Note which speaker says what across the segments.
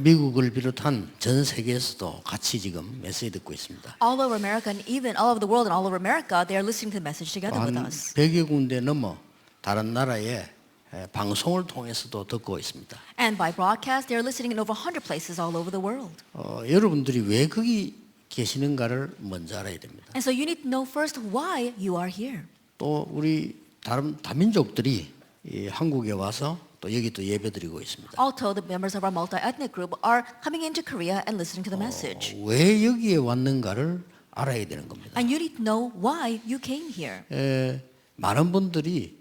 Speaker 1: 미국을 비롯한 전 세계에서도 같이 지금 메시지 듣고 있습니다.
Speaker 2: All over America and even all over the world and all over America, they are listening to the message together with
Speaker 1: 한
Speaker 2: us.
Speaker 1: 100여 군데 넘어 다른 나라의 방송을 통해서도 듣고 있습니다.
Speaker 2: And by broadcast, they are listening in over 100 places all over the world.
Speaker 1: 여러분들이 왜 거기 계시는가를 먼저 알아야 됩니다.
Speaker 2: And so you need to know first why you are here.
Speaker 1: 또 우리 다른 다민족들이 이 한국에 와서 또 여기 또 예배드리고 있습니다.
Speaker 2: Also, the members of our multi-ethnic group are coming into Korea and listening to the message.
Speaker 1: 왜 여기에 왔는가를 알아야 되는 겁니다.
Speaker 2: And you need to know why you came here.
Speaker 1: 많은 분들이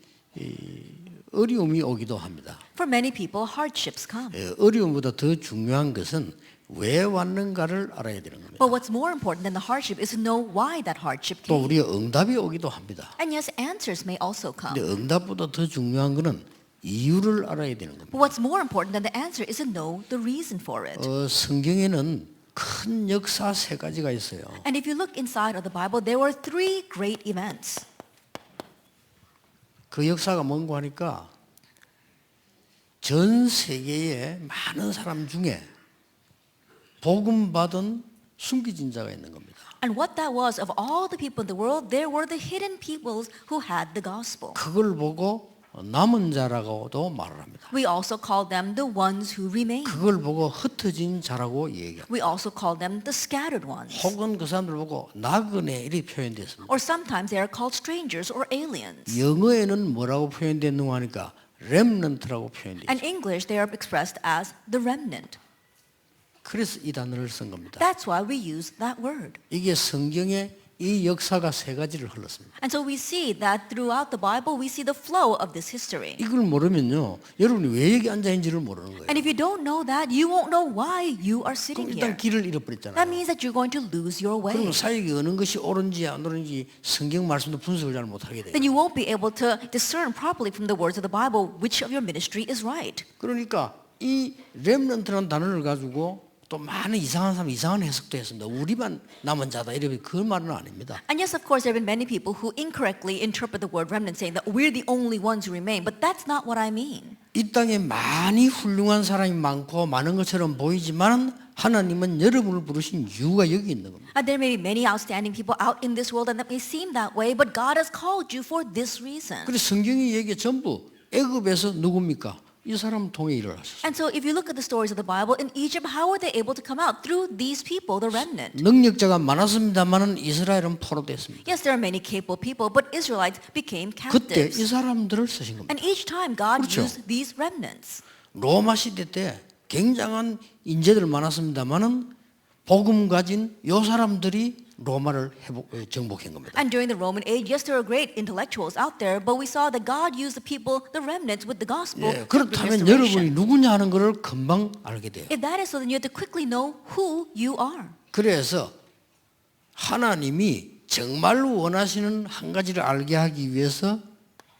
Speaker 1: 어려움이 오기도 합니다.
Speaker 2: For many people, hardships come.
Speaker 1: 어려움보다 더 중요한 것은 왜 왔는가를 알아야 되는 겁니다.
Speaker 2: But what's more important than the hardship is to know why that hardship
Speaker 1: 또
Speaker 2: came.
Speaker 1: 우리가 응답이 오기도 합니다.
Speaker 2: And yes, answers may also come.
Speaker 1: 근데 응답보다 더 중요한 것은 이유를 알아야 되는 겁니다.
Speaker 2: But what's more important than the answer is to know the reason for it.
Speaker 1: 성경에는 큰 역사 세 가지가 있어요.
Speaker 2: And if you look inside of the Bible, there were three great events.
Speaker 1: 그 역사가 뭔고 하니까 전 세계의 많은 사람 중에 복음 받은 숨겨진 자가 있는 겁니다.
Speaker 2: And what that was, of all the people in the world, there were the hidden peoples who had the gospel.
Speaker 1: 그걸 보고 남은 자라고도 말을 합니다.
Speaker 2: We also call them the ones who remain.
Speaker 1: 그걸 보고 흩어진 자라고 얘기합니다.
Speaker 2: We also call them the scattered ones.
Speaker 1: 혹은 그 사람들 보고 나그네 이렇게 표현됐습니다.
Speaker 2: Or sometimes they are called strangers or aliens.
Speaker 1: 영어에는 뭐라고 표현됐는가 하니까 렘넌트라고 표현돼요.
Speaker 2: In English, they are expressed as the remnant.
Speaker 1: 그래서 이 단어를 쓴 겁니다.
Speaker 2: That's why we use that word.
Speaker 1: 이게 성경에 이 역사가 세 가지를 흘렀습니다.
Speaker 2: And so we see that throughout the Bible, we see the flow of this history.
Speaker 1: 이걸 모르면요, 여러분이 왜 여기 앉아 있는지를 모르는 거예요.
Speaker 2: And if you don't know that, you won't know why you are sitting
Speaker 1: 그럼 일단
Speaker 2: here.
Speaker 1: 길을
Speaker 2: That
Speaker 1: 잃어버렸잖아요.
Speaker 2: means that you're going to lose your way.
Speaker 1: 그럼 사역이 어느 것이 옳은지 안 옳은지 성경 말씀도 분석을 잘 못하게 돼요.
Speaker 2: Then you won't be able to discern properly from the words of the Bible which of your ministry is right.
Speaker 1: 그러니까 이 렘넌트라는 단어를 가지고 또 많은 이상한 사람 이상한 해석도 했습니다. 우리만 남은 자다 이러면 그 말은 아닙니다.
Speaker 2: And yes, of course, there have been many people who incorrectly interpret the word remnant saying that we're the only ones who remain. But that's not what I mean.
Speaker 1: 이 땅에 많이 훌륭한 사람이 많고 많은 것처럼 보이지만 하나님은 여러분을 부르신 이유가 여기 있는 겁니다.
Speaker 2: And there may be many outstanding people out in this world and that may seem that way, but God has called you for this reason.
Speaker 1: 그래서 성경이 얘기해 전부 애굽에서 누굽니까? 이 사람 통해 일을 하셨어요.
Speaker 2: And so if you look at the stories of the Bible, in Egypt, how were they able to come out? Through these people, the remnant.
Speaker 1: 능력자가 많았습니다만은 이스라엘은 포로됐습니다.
Speaker 2: Yes, there are many capable people, but Israelites became
Speaker 1: 그때 이
Speaker 2: captives.
Speaker 1: 사람들을 쓰신 겁니다.
Speaker 2: And each time God
Speaker 1: 그렇죠.
Speaker 2: used these remnants.
Speaker 1: 로마 시대 때 굉장한 인재들 많았습니다만은 복음 가진 요 사람들이 로마를 정복한 겁니다.
Speaker 2: And during the Roman age, yes, there were great intellectuals out there, but we saw that God used the people, the remnants, with the gospel.
Speaker 1: 예,
Speaker 2: to bring
Speaker 1: 그렇다면
Speaker 2: restoration.
Speaker 1: 여러분이 누구냐 하는 것을 금방 알게 돼요.
Speaker 2: If that is so, then you have to quickly know who you are.
Speaker 1: 그래서 하나님이 정말로 원하시는 한 가지를 알게 하기 위해서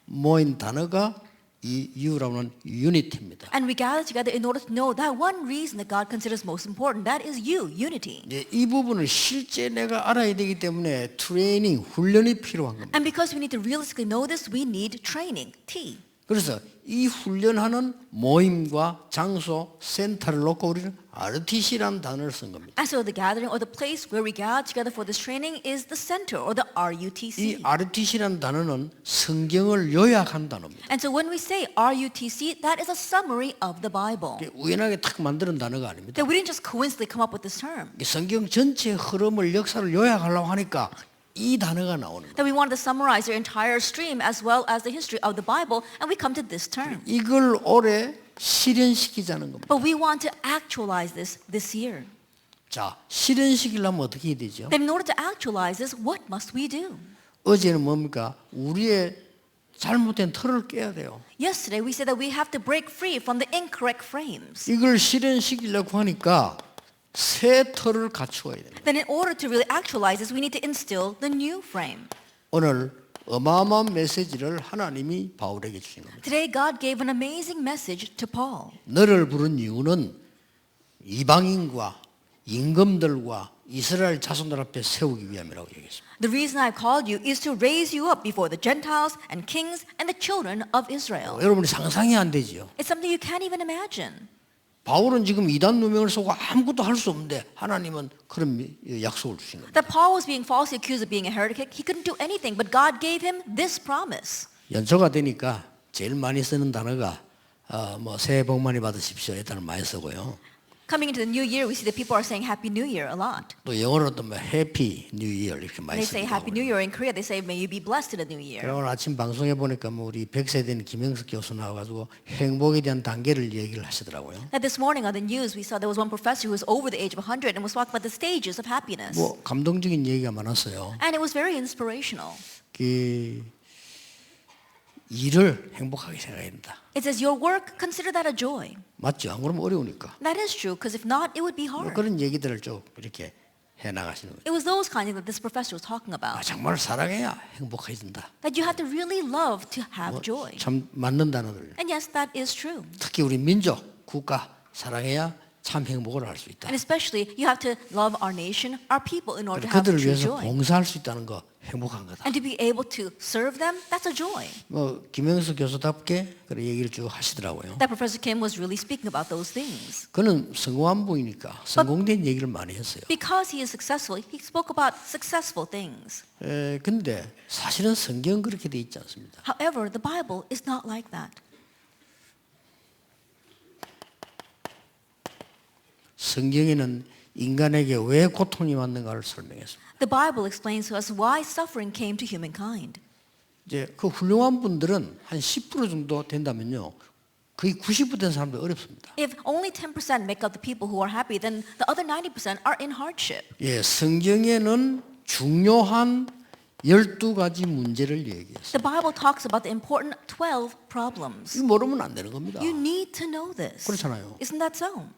Speaker 1: 모인 단어가 이 U라고 하는 유니티입니다.
Speaker 2: And we gather together in order to know that one reason that God considers most important, that is you, unity.
Speaker 1: 예, 이 부분을 실제 내가 알아야 되기 때문에 트레이닝, 훈련이 필요한 겁니다.
Speaker 2: And because we need to realistically know this, we need training, T.
Speaker 1: 그래서 이 훈련하는 모임과 장소, 센터를 놓고 우리는 RTC라는 단어를 쓴 겁니다.
Speaker 2: And so the gathering or the place where we gather together for this training is the center or the
Speaker 1: 이
Speaker 2: RUTC.
Speaker 1: RTC라는 단어는 성경을 요약한 단어입니다.
Speaker 2: And so when we say RUTC, that is a summary of the Bible.
Speaker 1: 이게 우연하게 탁 만드는 단어가 아닙니다.
Speaker 2: That we didn't just coincidentally come up with this term.
Speaker 1: 이게 성경 전체 흐름을 역사를 요약하려고 하니까 이 단어가 나오는 거예요.
Speaker 2: That we wanted to summarize the entire stream as well as the history of the Bible, and we come to this term.
Speaker 1: 이걸 올해 실현시키자는 겁니다.
Speaker 2: But we want to actualize this year.
Speaker 1: 자, 실현시키려면 어떻게 해야 되죠?
Speaker 2: Then in order to actualize this, what must we do?
Speaker 1: 어제는 뭡니까? 우리의 잘못된 틀을 깨야 돼요.
Speaker 2: Yesterday we said that we have to break free from the incorrect frames.
Speaker 1: 이걸 실현시키려고 하니까 새 틀을 갖추어야 됩니다.
Speaker 2: Then in order to really actualize this, we need to instill the new frame.
Speaker 1: 오늘 어마어마한 메시지를 하나님이 바울에게 주신 겁니다.
Speaker 2: Today God gave an amazing message to Paul.
Speaker 1: 너를 부른 이유는 이방인과 임금들과 이스라엘 자손들 앞에 세우기 위함이라고 얘기했습니다.
Speaker 2: The reason I've called you is to raise you up before the Gentiles and kings and the children of Israel.
Speaker 1: 여러분이 상상이 안 되지요.
Speaker 2: It's something you can't even imagine.
Speaker 1: 바울은 지금 이단 누명을 쓰고 아무것도 할 수 없는데 하나님은 그런 약속을 주신 겁니다.
Speaker 2: That Paul was being falsely accused of being a heretic. He couldn't do anything, but God gave him this promise.
Speaker 1: 연초가 되니까 제일 많이 쓰는 단어가 뭐 새해 복 많이 받으십시오. 이 단어 많이 쓰고요.
Speaker 2: Coming into the new year, we see that people are saying Happy New Year a lot.
Speaker 1: 또 영어로도 뭐 해피 뉴 이어 이렇게 많이
Speaker 2: They say
Speaker 1: 쓰기도
Speaker 2: Happy
Speaker 1: 하고요.
Speaker 2: New Year. In Korea, they say May you be blessed in the new year.
Speaker 1: 그리고 오늘 아침 방송에 보니까 뭐 우리 100세 된 김영석 교수 나와가지고 행복에 대한 단계를 얘기를 하시더라고요.
Speaker 2: And this morning on the news, we saw there was one professor who was over the age of 100 and was talking about the stages of happiness.
Speaker 1: 뭐 감동적인 얘기가 많았어요.
Speaker 2: And it was very inspirational.
Speaker 1: 그 일을 행복하게 생각해야 된다.
Speaker 2: It says, your work, consider that a joy.
Speaker 1: 맞죠? 안 그러면 어려우니까.
Speaker 2: That is true, because if not, it would be
Speaker 1: 뭐
Speaker 2: hard.
Speaker 1: 그런 얘기들을 쭉 이렇게 해 나가시는 거예요.
Speaker 2: It was those kinds that this professor was talking about.
Speaker 1: 정말 사랑해야 행복해진다.
Speaker 2: That you have to really love to have joy.
Speaker 1: 참 맞는 단어들.
Speaker 2: And yes, that is true.
Speaker 1: 특히 우리 민족, 국가 사랑해야 참 행복을 할 수 있다.
Speaker 2: And especially, you have to love our nation, our people, in order to have
Speaker 1: 그들을
Speaker 2: true
Speaker 1: 위해서
Speaker 2: joy.
Speaker 1: 봉사할 수 있다는 거 행복한 거다.
Speaker 2: And to be able to serve them, that's a joy.
Speaker 1: 뭐 김영수 교수답게 그런 얘기를 쭉 하시더라고요.
Speaker 2: That Professor Kim was really speaking about those things.
Speaker 1: 그는 성공한 분이니까 성공된 얘기를 많이 했어요.
Speaker 2: Because he is successful, he spoke about successful things.
Speaker 1: 근데 사실은 성경은 그렇게 돼 있지 않습니다.
Speaker 2: However, the Bible is not like that.
Speaker 1: 성경에는 인간에게 왜 고통이 왔는가를 설명했습니다.
Speaker 2: The Bible explains to us why suffering came to humankind.
Speaker 1: 이제 그 훌륭한 분들은 한 10% 정도 된다면요. 거의 90% 된 사람들 어렵습니다.
Speaker 2: If only 10% make up the people who are happy, then the other 90% are in hardship.
Speaker 1: 예, 성경에는 중요한 12가지 문제를 얘기했어요.
Speaker 2: The Bible talks about the important 12 problems.
Speaker 1: 이거 모르면 안 되는 겁니다.
Speaker 2: You need to know this.
Speaker 1: 그렇잖아요.
Speaker 2: Isn't that so?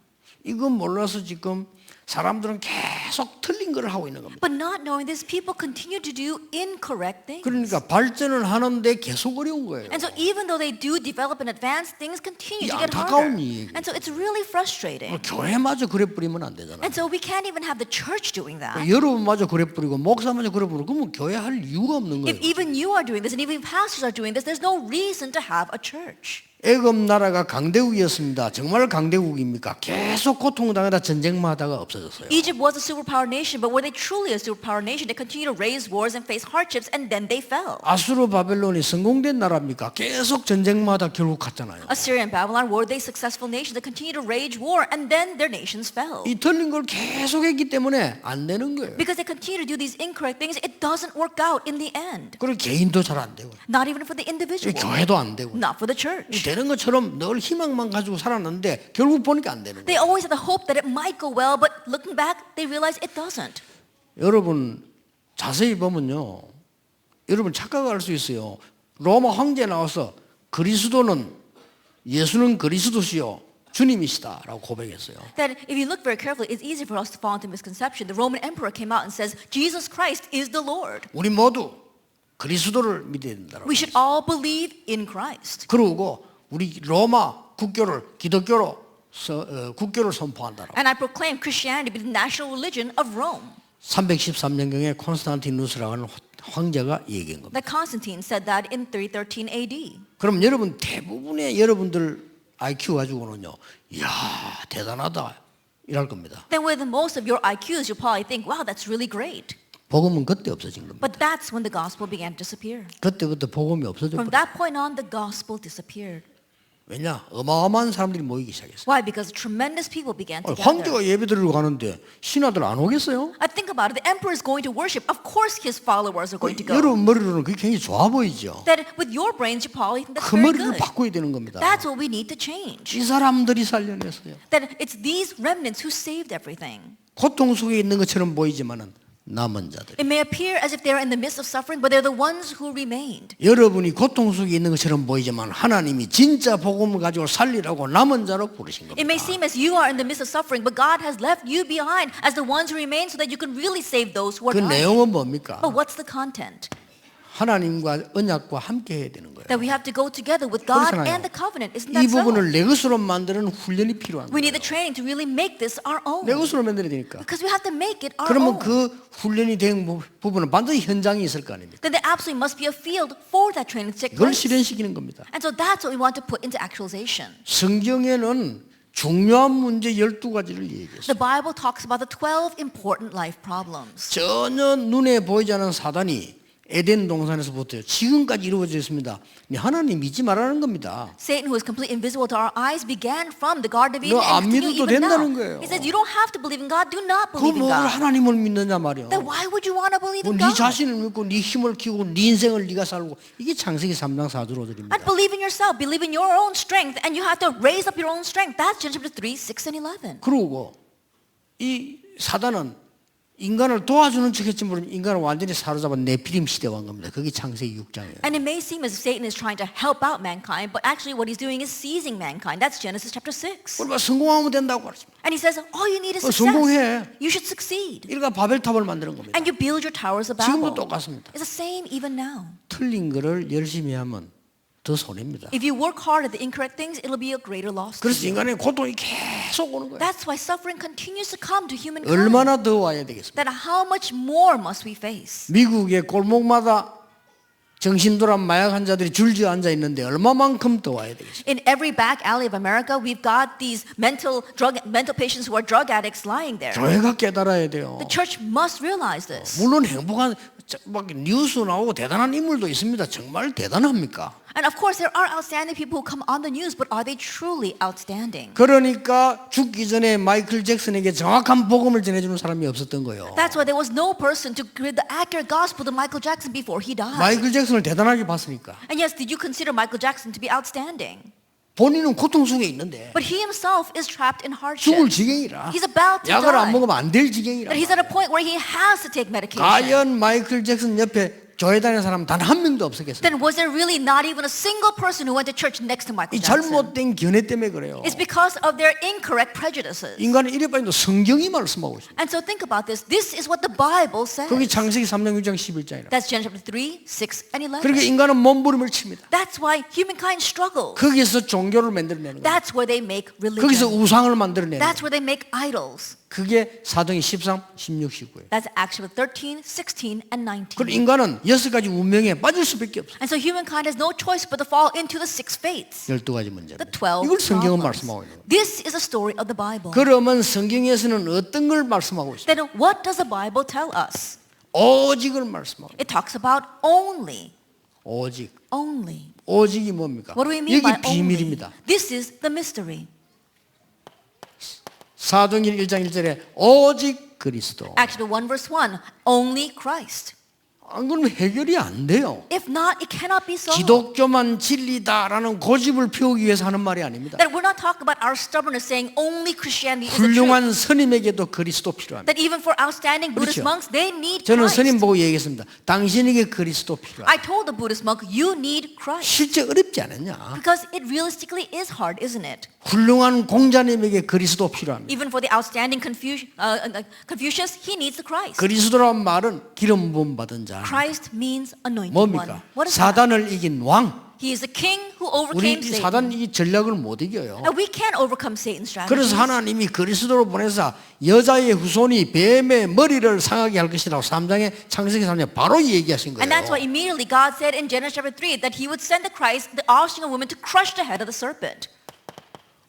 Speaker 1: 이거 몰라서 지금 사람들은 계속 틀린 걸 하고 있는 겁니다.
Speaker 2: But not knowing this, people continue to do incorrect things.
Speaker 1: 그러니까 발전을 하는데 계속 어려운 거예요.
Speaker 2: And so even though they do develop and advance, things continue to
Speaker 1: 이
Speaker 2: get
Speaker 1: 안타까운
Speaker 2: harder.
Speaker 1: 얘기예요.
Speaker 2: And so it's really frustrating.
Speaker 1: 교회마저 그래 뿌리면 안 되잖아요.
Speaker 2: And so we can't even have the church doing that.
Speaker 1: 여러분마저 그래 뿌리고 목사마저 그래 뿌리고 그러면 교회 할 이유가 없는 거예요.
Speaker 2: If even you are doing this and even pastors are doing this, there's no reason to have a church.
Speaker 1: 애굽 나라가 강대국이었습니다. 정말 강대국입니까? 계속 고통당하다 전쟁마다가 없어졌어요.
Speaker 2: Egypt was a superpower nation, but were they truly a superpower nation? They continued to raise wars and face hardships, and then they fell.
Speaker 1: 아수르 바벨론이 성공된 나라입니까? 계속 전쟁마다 결국 갔잖아요.
Speaker 2: Assyria and Babylon, were they successful nations that continued to wage war, and then their nations fell?
Speaker 1: 이 틀린 걸 계속 했기 때문에 안 되는 거예요.
Speaker 2: Because they continue to do these incorrect things, it doesn't work out in the end.
Speaker 1: 그리고 개인도 잘 안 되고
Speaker 2: Not even for the individual.
Speaker 1: 교회도 안 되고
Speaker 2: Not for the church.
Speaker 1: 되는 것처럼 늘 희망만 가지고 살았는데 결국 보니까 안 되는 거예요.
Speaker 2: They always had the hope that it might go well, but looking back, they realize it doesn't.
Speaker 1: 여러분 자세히 보면요. 여러분 착각할 수 있어요. 로마 황제 나와서 그리스도는 예수는 그리스도시요 주님이시다라고 고백했어요.
Speaker 2: That if you look very carefully, it's easy for us to fall into misconception. The Roman emperor came out and says, Jesus Christ is the Lord.
Speaker 1: 우리 모두 그리스도를 믿어야 된다라고.
Speaker 2: We should all believe in Christ.
Speaker 1: 그러고 우리 로마 국교를 기독교로 국교를 선포한다라고.
Speaker 2: And I proclaim Christianity to be the national religion of Rome.
Speaker 1: 313년경에 콘스탄티누스라고 하는 황제가 얘기한 겁니다.
Speaker 2: That Constantine said that in 313 AD.
Speaker 1: 그럼 여러분 대부분의 여러분들 IQ 가지고는요. 이야 대단하다 이럴 겁니다.
Speaker 2: Then with most of your IQs, you'll probably think, wow, that's really great.
Speaker 1: 복음은 그때 없어진 겁니다.
Speaker 2: But that's when the gospel began to disappear.
Speaker 1: 그때부터 복음이 없어져
Speaker 2: From
Speaker 1: 버렸어요.
Speaker 2: that point on, the gospel disappeared.
Speaker 1: 왜냐? 어마어마한 사람들이 모이기 시작했어요.
Speaker 2: Why? Because tremendous people began to gather.
Speaker 1: 황제가 예배드리러 가는데 신하들 안 오겠어요?
Speaker 2: I think about it. The emperor is going to worship. Of course his followers are going to go.
Speaker 1: 여러분 머리로는 그게 굉장히 좋아 보이죠.
Speaker 2: That with your brains, you probably think that's
Speaker 1: 그
Speaker 2: very
Speaker 1: 머리를
Speaker 2: good.
Speaker 1: 바꿔야 되는 겁니다.
Speaker 2: That's what we need to change.
Speaker 1: 이 사람들이 살려냈어요.
Speaker 2: That it's these remnants who saved everything.
Speaker 1: 고통 속에 있는 것처럼 보이지만은 남은 자들.
Speaker 2: It may appear as if they're in the midst of suffering, but they're the ones who remained.
Speaker 1: 여러분이 고통 속에 있는 것처럼 보이지만 하나님이 진짜 복음을 가지고 살리라고 남은 자로 부르신
Speaker 2: It may
Speaker 1: 겁니다.
Speaker 2: seem as you are in the midst of suffering, but God has left you behind as the ones who remain so that you can really save those who are
Speaker 1: 그
Speaker 2: dying.
Speaker 1: 내용은 뭡니까?
Speaker 2: But what's the content?
Speaker 1: 하나님과 언약과 함께 해야 되는 거예요.
Speaker 2: That we have to go together with God
Speaker 1: 그렇잖아요.
Speaker 2: and the covenant. Isn't
Speaker 1: 이
Speaker 2: that so?
Speaker 1: 부분을 내 것으로 만드는 훈련이 필요한
Speaker 2: We need
Speaker 1: 거예요.
Speaker 2: the training to really make this our own.
Speaker 1: 내 것으로 만들어야 되니까.
Speaker 2: Because we have to make it our
Speaker 1: 그러면
Speaker 2: own.
Speaker 1: 그 훈련이 된 부분은 반드시 현장이 있을 거 아닙니까?
Speaker 2: Then there absolutely must be a field for that training to take
Speaker 1: 그걸
Speaker 2: place.
Speaker 1: 실현시키는 겁니다.
Speaker 2: And so that's what we want to put into actualization.
Speaker 1: 성경에는 중요한 문제 12가지를 얘기했어요.
Speaker 2: The Bible talks about the 12 important life problems.
Speaker 1: 전혀 눈에 보이지 않는 사단이 에덴 동산에서부터 지금까지 이루어져 있습니다. 하나님 믿지 말라는 겁니다.
Speaker 2: Satan, who is completely invisible to our eyes, began from the Garden of Eden
Speaker 1: 너 안
Speaker 2: and continue
Speaker 1: 믿어도
Speaker 2: even now.
Speaker 1: 된다는 거예요.
Speaker 2: He says, you don't have to believe in God, do not
Speaker 1: 그
Speaker 2: believe in
Speaker 1: 뭘
Speaker 2: God.
Speaker 1: 하나님을 믿느냐 말이야.
Speaker 2: Then why would you want to believe in
Speaker 1: 네
Speaker 2: God?
Speaker 1: 자신을 믿고 네 힘을 키우고 네 인생을 네가 살고 이게 창세기 3장 4절로 드립니다.
Speaker 2: And believe in yourself, believe in your own strength, and you have to raise up your own strength. That's Genesis chapter 3, 6, and 11.
Speaker 1: 그러고 이 사단은 인간을 도와주는 척했지만 인간을 완전히 사로잡은 네피림 시대에 간 겁니다. 그게 창세기 6장이에요.
Speaker 2: And it may seem as if Satan is trying to help out mankind, but actually what he's doing is seizing mankind. That's Genesis chapter 6.
Speaker 1: 그러니까 성공하면 된다고 그랬습니다.
Speaker 2: And he says, all you need is
Speaker 1: 성공해.
Speaker 2: success. You should succeed.
Speaker 1: 이러니까 바벨탑을 만드는 겁니다.
Speaker 2: And you build your towers of
Speaker 1: 지금도
Speaker 2: Babel.
Speaker 1: 똑같습니다.
Speaker 2: It's the same even now.
Speaker 1: 틀린 거를 열심히 하면 더 손해입니다.
Speaker 2: If you work hard at the incorrect things, it'll be a greater loss to
Speaker 1: 그래서
Speaker 2: you.
Speaker 1: 인간의 고통이 계속 오는 거예요.
Speaker 2: That's why suffering continues to come to humankind.
Speaker 1: 얼마나 더 와야 되겠습니까?
Speaker 2: That how much more must we face?
Speaker 1: 미국의 골목마다 정신돌아 마약 환자들이 줄지어 앉아 있는데 얼마만큼 더 와야 되겠습니까?
Speaker 2: In every back alley of America, we've got these mental patients who are drug addicts lying there.
Speaker 1: 교회가 깨달아야 돼요.
Speaker 2: The church must realize this.
Speaker 1: 물론 행복한 막 뉴스 나오고 대단한 인물도 있습니다. 정말 대단합니까?
Speaker 2: And of course, there are outstanding people who come on the news, but are they truly outstanding?
Speaker 1: 그러니까 죽기 전에 마이클 잭슨에게 정확한 복음을 전해주는 사람이 없었던 거예요.
Speaker 2: That's why there was no person to give the accurate gospel to Michael Jackson before he died.
Speaker 1: 마이클 잭슨을 대단하게 봤으니까.
Speaker 2: And yes, did you consider Michael Jackson to be outstanding?
Speaker 1: 본인은 고통 속에 있는데
Speaker 2: But he himself is trapped in
Speaker 1: 죽을
Speaker 2: hardship.
Speaker 1: 지경이라
Speaker 2: He's about to
Speaker 1: 약을 안
Speaker 2: die.
Speaker 1: 먹으면 안 될 지경이라.
Speaker 2: That he's at a point where he has to take medication.
Speaker 1: 과연 마이클 잭슨 옆에 교회 다니는 사람 단 한 명도 없었겠어요.
Speaker 2: Then was there really not even a single person who went to church next to Michael
Speaker 1: 이
Speaker 2: Jackson?
Speaker 1: 잘못된 견해 때문에 그래요.
Speaker 2: It's because of their incorrect prejudices.
Speaker 1: 인간은 이래봐도 성경이 말씀하고 있어요.
Speaker 2: And so think about this. This is what the Bible says.
Speaker 1: 그게 창세기 3장 6장 11장이라.
Speaker 2: That's Genesis chapter 3, 6, and 11.
Speaker 1: 그러니까 인간은 몸부림을 칩니다.
Speaker 2: That's why humankind struggles.
Speaker 1: 거기서 종교를 만들어내는 거예요.
Speaker 2: That's where they make
Speaker 1: 거기서
Speaker 2: religion.
Speaker 1: 우상을 만들어내는
Speaker 2: That's
Speaker 1: 거예요.
Speaker 2: where they make idols.
Speaker 1: 그게 사도행 13, 16, 19예요.
Speaker 2: That's Acts chapter 13, 16, and 19.
Speaker 1: 그리고 인간은 6가지 운명에 빠질 수밖에 없어요.
Speaker 2: And so humankind has no choice but to fall into the six fates.
Speaker 1: 12가지 문제입니다.
Speaker 2: The 12
Speaker 1: 이걸 성경은
Speaker 2: problems.
Speaker 1: 말씀하고 있는 거예요.
Speaker 2: This is a story of the Bible.
Speaker 1: 그러면 성경에서는 어떤 걸 말씀하고 있어요?
Speaker 2: Then what does the Bible tell us?
Speaker 1: 오직을 말씀하고 있어요.
Speaker 2: It talks about only.
Speaker 1: 오직.
Speaker 2: Only.
Speaker 1: 오직이 뭡니까?
Speaker 2: What do we mean
Speaker 1: 여기
Speaker 2: by
Speaker 1: 비밀입니다.
Speaker 2: only? This is the mystery.
Speaker 1: 사도행전 1장 1절에 오직 그리스도.
Speaker 2: Acts chapter 1 verse 1, only Christ.
Speaker 1: 안 그러면 해결이 안 돼요.
Speaker 2: If not, it cannot be so.
Speaker 1: 기독교만 진리다라는 고집을 피우기 위해서 하는 말이 아닙니다.
Speaker 2: That we're not talking about our stubbornness saying only Christianity is the truth.
Speaker 1: 훌륭한 스님에게도 그리스도 필요합니다.
Speaker 2: That even for outstanding Buddhist
Speaker 1: 그렇죠.
Speaker 2: monks, they need
Speaker 1: 저는
Speaker 2: Christ.
Speaker 1: 스님 보고 얘기했습니다. 당신에게 그리스도 필요합니다.
Speaker 2: I told the Buddhist monk, you need Christ.
Speaker 1: 실제 어렵지 않았냐?
Speaker 2: Because it realistically is hard, isn't it?
Speaker 1: 훌륭한 공자님에게 그리스도 필요합니다.
Speaker 2: Even for the outstanding Confucius, he needs the Christ.
Speaker 1: 그리스도란 말은 기름 부음 받은 자.
Speaker 2: Christ means anointed one.
Speaker 1: 뭡니까?
Speaker 2: What is that?
Speaker 1: 사단을 이긴 왕.
Speaker 2: He is the king who
Speaker 1: 우리
Speaker 2: overcame
Speaker 1: 이
Speaker 2: Satan.
Speaker 1: 사단 이 전략을 못 이겨요.
Speaker 2: And we can't overcome Satan's strategies.
Speaker 1: 그래서 하나님이 그리스도로 보내서 여자의 후손이 뱀의 머리를 상하게 할 것이라고 3장에 창세기 3장에 바로 얘기하신 거예요.
Speaker 2: And that's why immediately God said in Genesis chapter 3 that he would send the Christ, the offspring of woman, to crush the head of the serpent.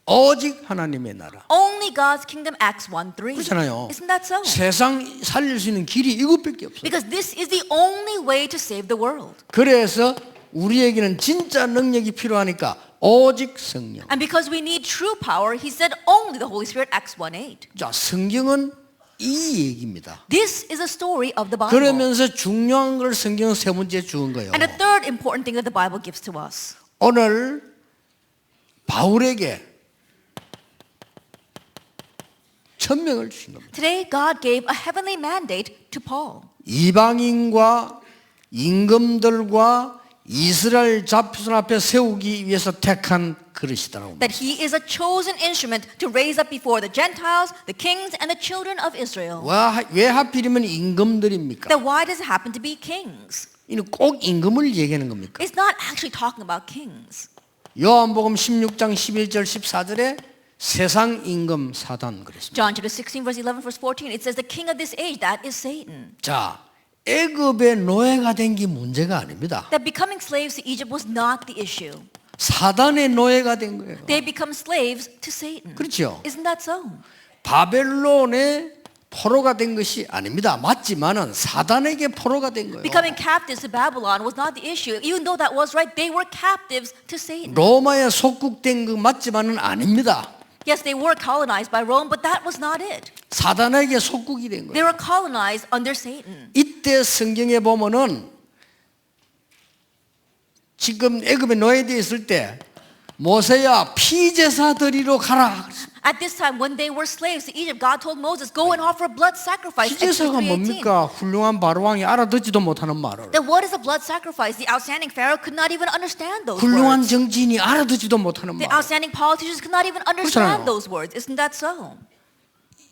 Speaker 1: 오직 하나님의 나라.
Speaker 2: Only God's kingdom, Acts 1:3.
Speaker 1: 그렇잖아요.
Speaker 2: Isn't that so?
Speaker 1: 세상 살릴 수 있는 길이 이것밖에 없어요.
Speaker 2: Because this is the only way to save the world.
Speaker 1: 그래서 우리에게는 진짜 능력이 필요하니까 오직 성령.
Speaker 2: And because we need true power, he said only the Holy Spirit, Acts 1:8.
Speaker 1: 자, 성경은 이 얘기입니다.
Speaker 2: This is a story of the Bible.
Speaker 1: 그러면서 중요한 걸 성경은 세 번째 주은 거예요.
Speaker 2: And the third important thing that the Bible gives to us.
Speaker 1: 오늘 바울에게 천명을 주신 겁니다.
Speaker 2: Today, God gave a heavenly mandate to Paul.
Speaker 1: 이방인과 임금들과 이스라엘 자손 앞에 세우기 위해서 택한 그릇이다라고.
Speaker 2: That he is a chosen instrument to raise up before the Gentiles, the kings, and the children of Israel.
Speaker 1: 왜 하필이면 임금들입니까?
Speaker 2: That why does it happen to be kings?
Speaker 1: 이는 꼭 임금을 얘기하는 겁니까?
Speaker 2: It's not actually talking about kings.
Speaker 1: 요한복음 16장 11절 14절에 세상 임금 사단 그랬습니다.
Speaker 2: John chapter 16 verse 11 verse 14 it says the king of this age that is Satan.
Speaker 1: 자, 애굽의 노예가 된 게 문제가 아닙니다.
Speaker 2: That becoming slaves to Egypt was not the issue.
Speaker 1: 사단의 노예가 된 거예요.
Speaker 2: They become slaves to Satan.
Speaker 1: 그렇죠.
Speaker 2: Isn't that so?
Speaker 1: 바벨론의 포로가 된 것이 아닙니다. 맞지만은 사단에게 포로가 된 거예요.
Speaker 2: Becoming captives to Babylon was not the issue. Even though that was right, they were captives to Satan.
Speaker 1: 로마에 속국된 거 맞지만은 아닙니다.
Speaker 2: Yes, they were colonized by Rome, but that was not it.
Speaker 1: 사단에게 속국이 된
Speaker 2: They
Speaker 1: 거예요.
Speaker 2: were colonized under Satan.
Speaker 1: 이때 성경에 보면은 지금 애굽에 노예되어 있을 때 모세야 피제사 드리러 가라.
Speaker 2: At this time, when they were slaves to Egypt, God told Moses, "Go and offer blood sacrifice." Exodus
Speaker 1: 피제사가
Speaker 2: 3:18.
Speaker 1: 뭡니까? 훌륭한 바로왕이 알아듣지도 못하는 말을.
Speaker 2: Then what is a blood sacrifice? The outstanding Pharaoh could not even understand those
Speaker 1: 훌륭한
Speaker 2: words.
Speaker 1: 정치인이 알아듣지도 못하는
Speaker 2: The
Speaker 1: 말.
Speaker 2: outstanding politicians could not even
Speaker 1: 그렇잖아요.
Speaker 2: understand those words. Isn't that so?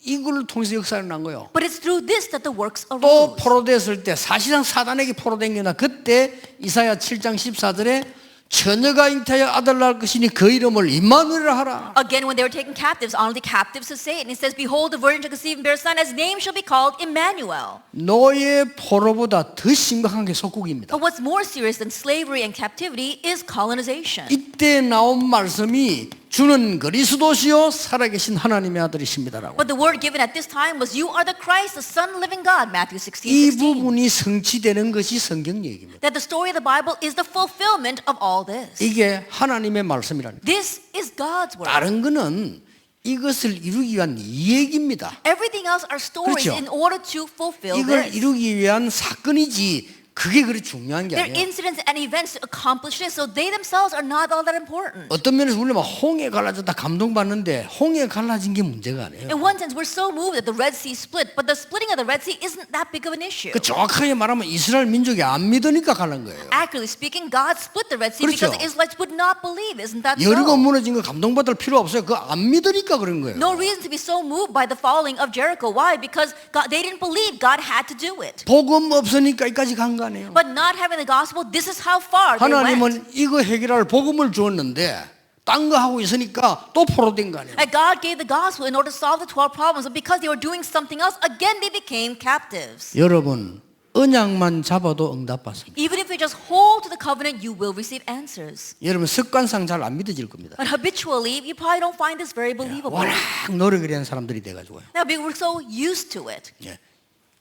Speaker 1: 이걸 통해서 역사를 난 거예요.
Speaker 2: But it's through this that the works
Speaker 1: 또
Speaker 2: arose.
Speaker 1: 포로됐을 때 사실상 사단에게 포로된 게나 그때 이사야 7장 14절에 처녀가 잉태하여 아들 낳을 것이니 그 이름을 임마누엘이라 하라.
Speaker 2: Again, when they were taken captives, only captives to Satan, it says, "Behold, the virgin shall conceive and bear a son, his name shall be called Emmanuel."
Speaker 1: 노예 포로보다 더 심각한 게 속국입니다.
Speaker 2: But what's more serious than slavery and captivity is colonization.
Speaker 1: 이때 나온 말씀이 주는 그리스도시요 살아계신 하나님의 아들이십니다라고.
Speaker 2: But the word given at this time was, "You are the Christ, the Son of the living God," Matthew
Speaker 1: 이
Speaker 2: 16:16.
Speaker 1: 부분이 성취되는 것이 성경 얘기입니다.
Speaker 2: That the story of the Bible is the fulfillment of all this.
Speaker 1: 이게 하나님의 말씀이라는 거예요.
Speaker 2: This is God's word.
Speaker 1: 다른 거는 이것을 이루기 위한 이야기입니다.
Speaker 2: Everything else are stories
Speaker 1: 그렇죠.
Speaker 2: in order to fulfill
Speaker 1: 이걸
Speaker 2: this.
Speaker 1: 이루기 위한 사건이지 그게 그리 중요한 게
Speaker 2: They're
Speaker 1: 아니에요.
Speaker 2: incidents and events to accomplish this, so they themselves are not all that important.
Speaker 1: 어떤 면에서 우리는 막 홍해 갈라졌다 감동받는데 홍해 갈라진 게 문제가 아니에요.
Speaker 2: In one sense, we're so moved that the Red Sea split, but the splitting of the Red Sea isn't that big of an issue.
Speaker 1: 그 정확하게 말하면 이스라엘 민족이 안 믿으니까 갈란 거예요.
Speaker 2: Accurately speaking, God split the Red Sea
Speaker 1: 그렇죠.
Speaker 2: because the Israelites would not believe. Isn't that
Speaker 1: 여리고
Speaker 2: so?
Speaker 1: 무너진 거 감동받을 필요 없어요. 그거 안 믿으니까 그런 거예요.
Speaker 2: No reason to be so moved by the falling of Jericho. Why? Because they didn't believe God had to do it.
Speaker 1: 복음 없으니까 여기까지 간 거 아니에요.
Speaker 2: But not having the gospel, this is how far they went.
Speaker 1: 하나님은 이거 해결할 복음을 주었는데 딴 거 하고 있으니까 또 포로된 거 아니에요.
Speaker 2: And God gave the gospel in order to solve the 12 problems, but because they were doing something else, again they became captives.
Speaker 1: 여러분 언약만 잡아도 응답받습니다.
Speaker 2: Even if you just hold to the covenant, you will receive answers.
Speaker 1: 여러분 습관상 잘 안 믿어질 겁니다.
Speaker 2: But habitually, you probably don't find this very believable.
Speaker 1: 워낙 노력을 하는 사람들이 돼가지고요.
Speaker 2: Now, because we're so used to it
Speaker 1: 예.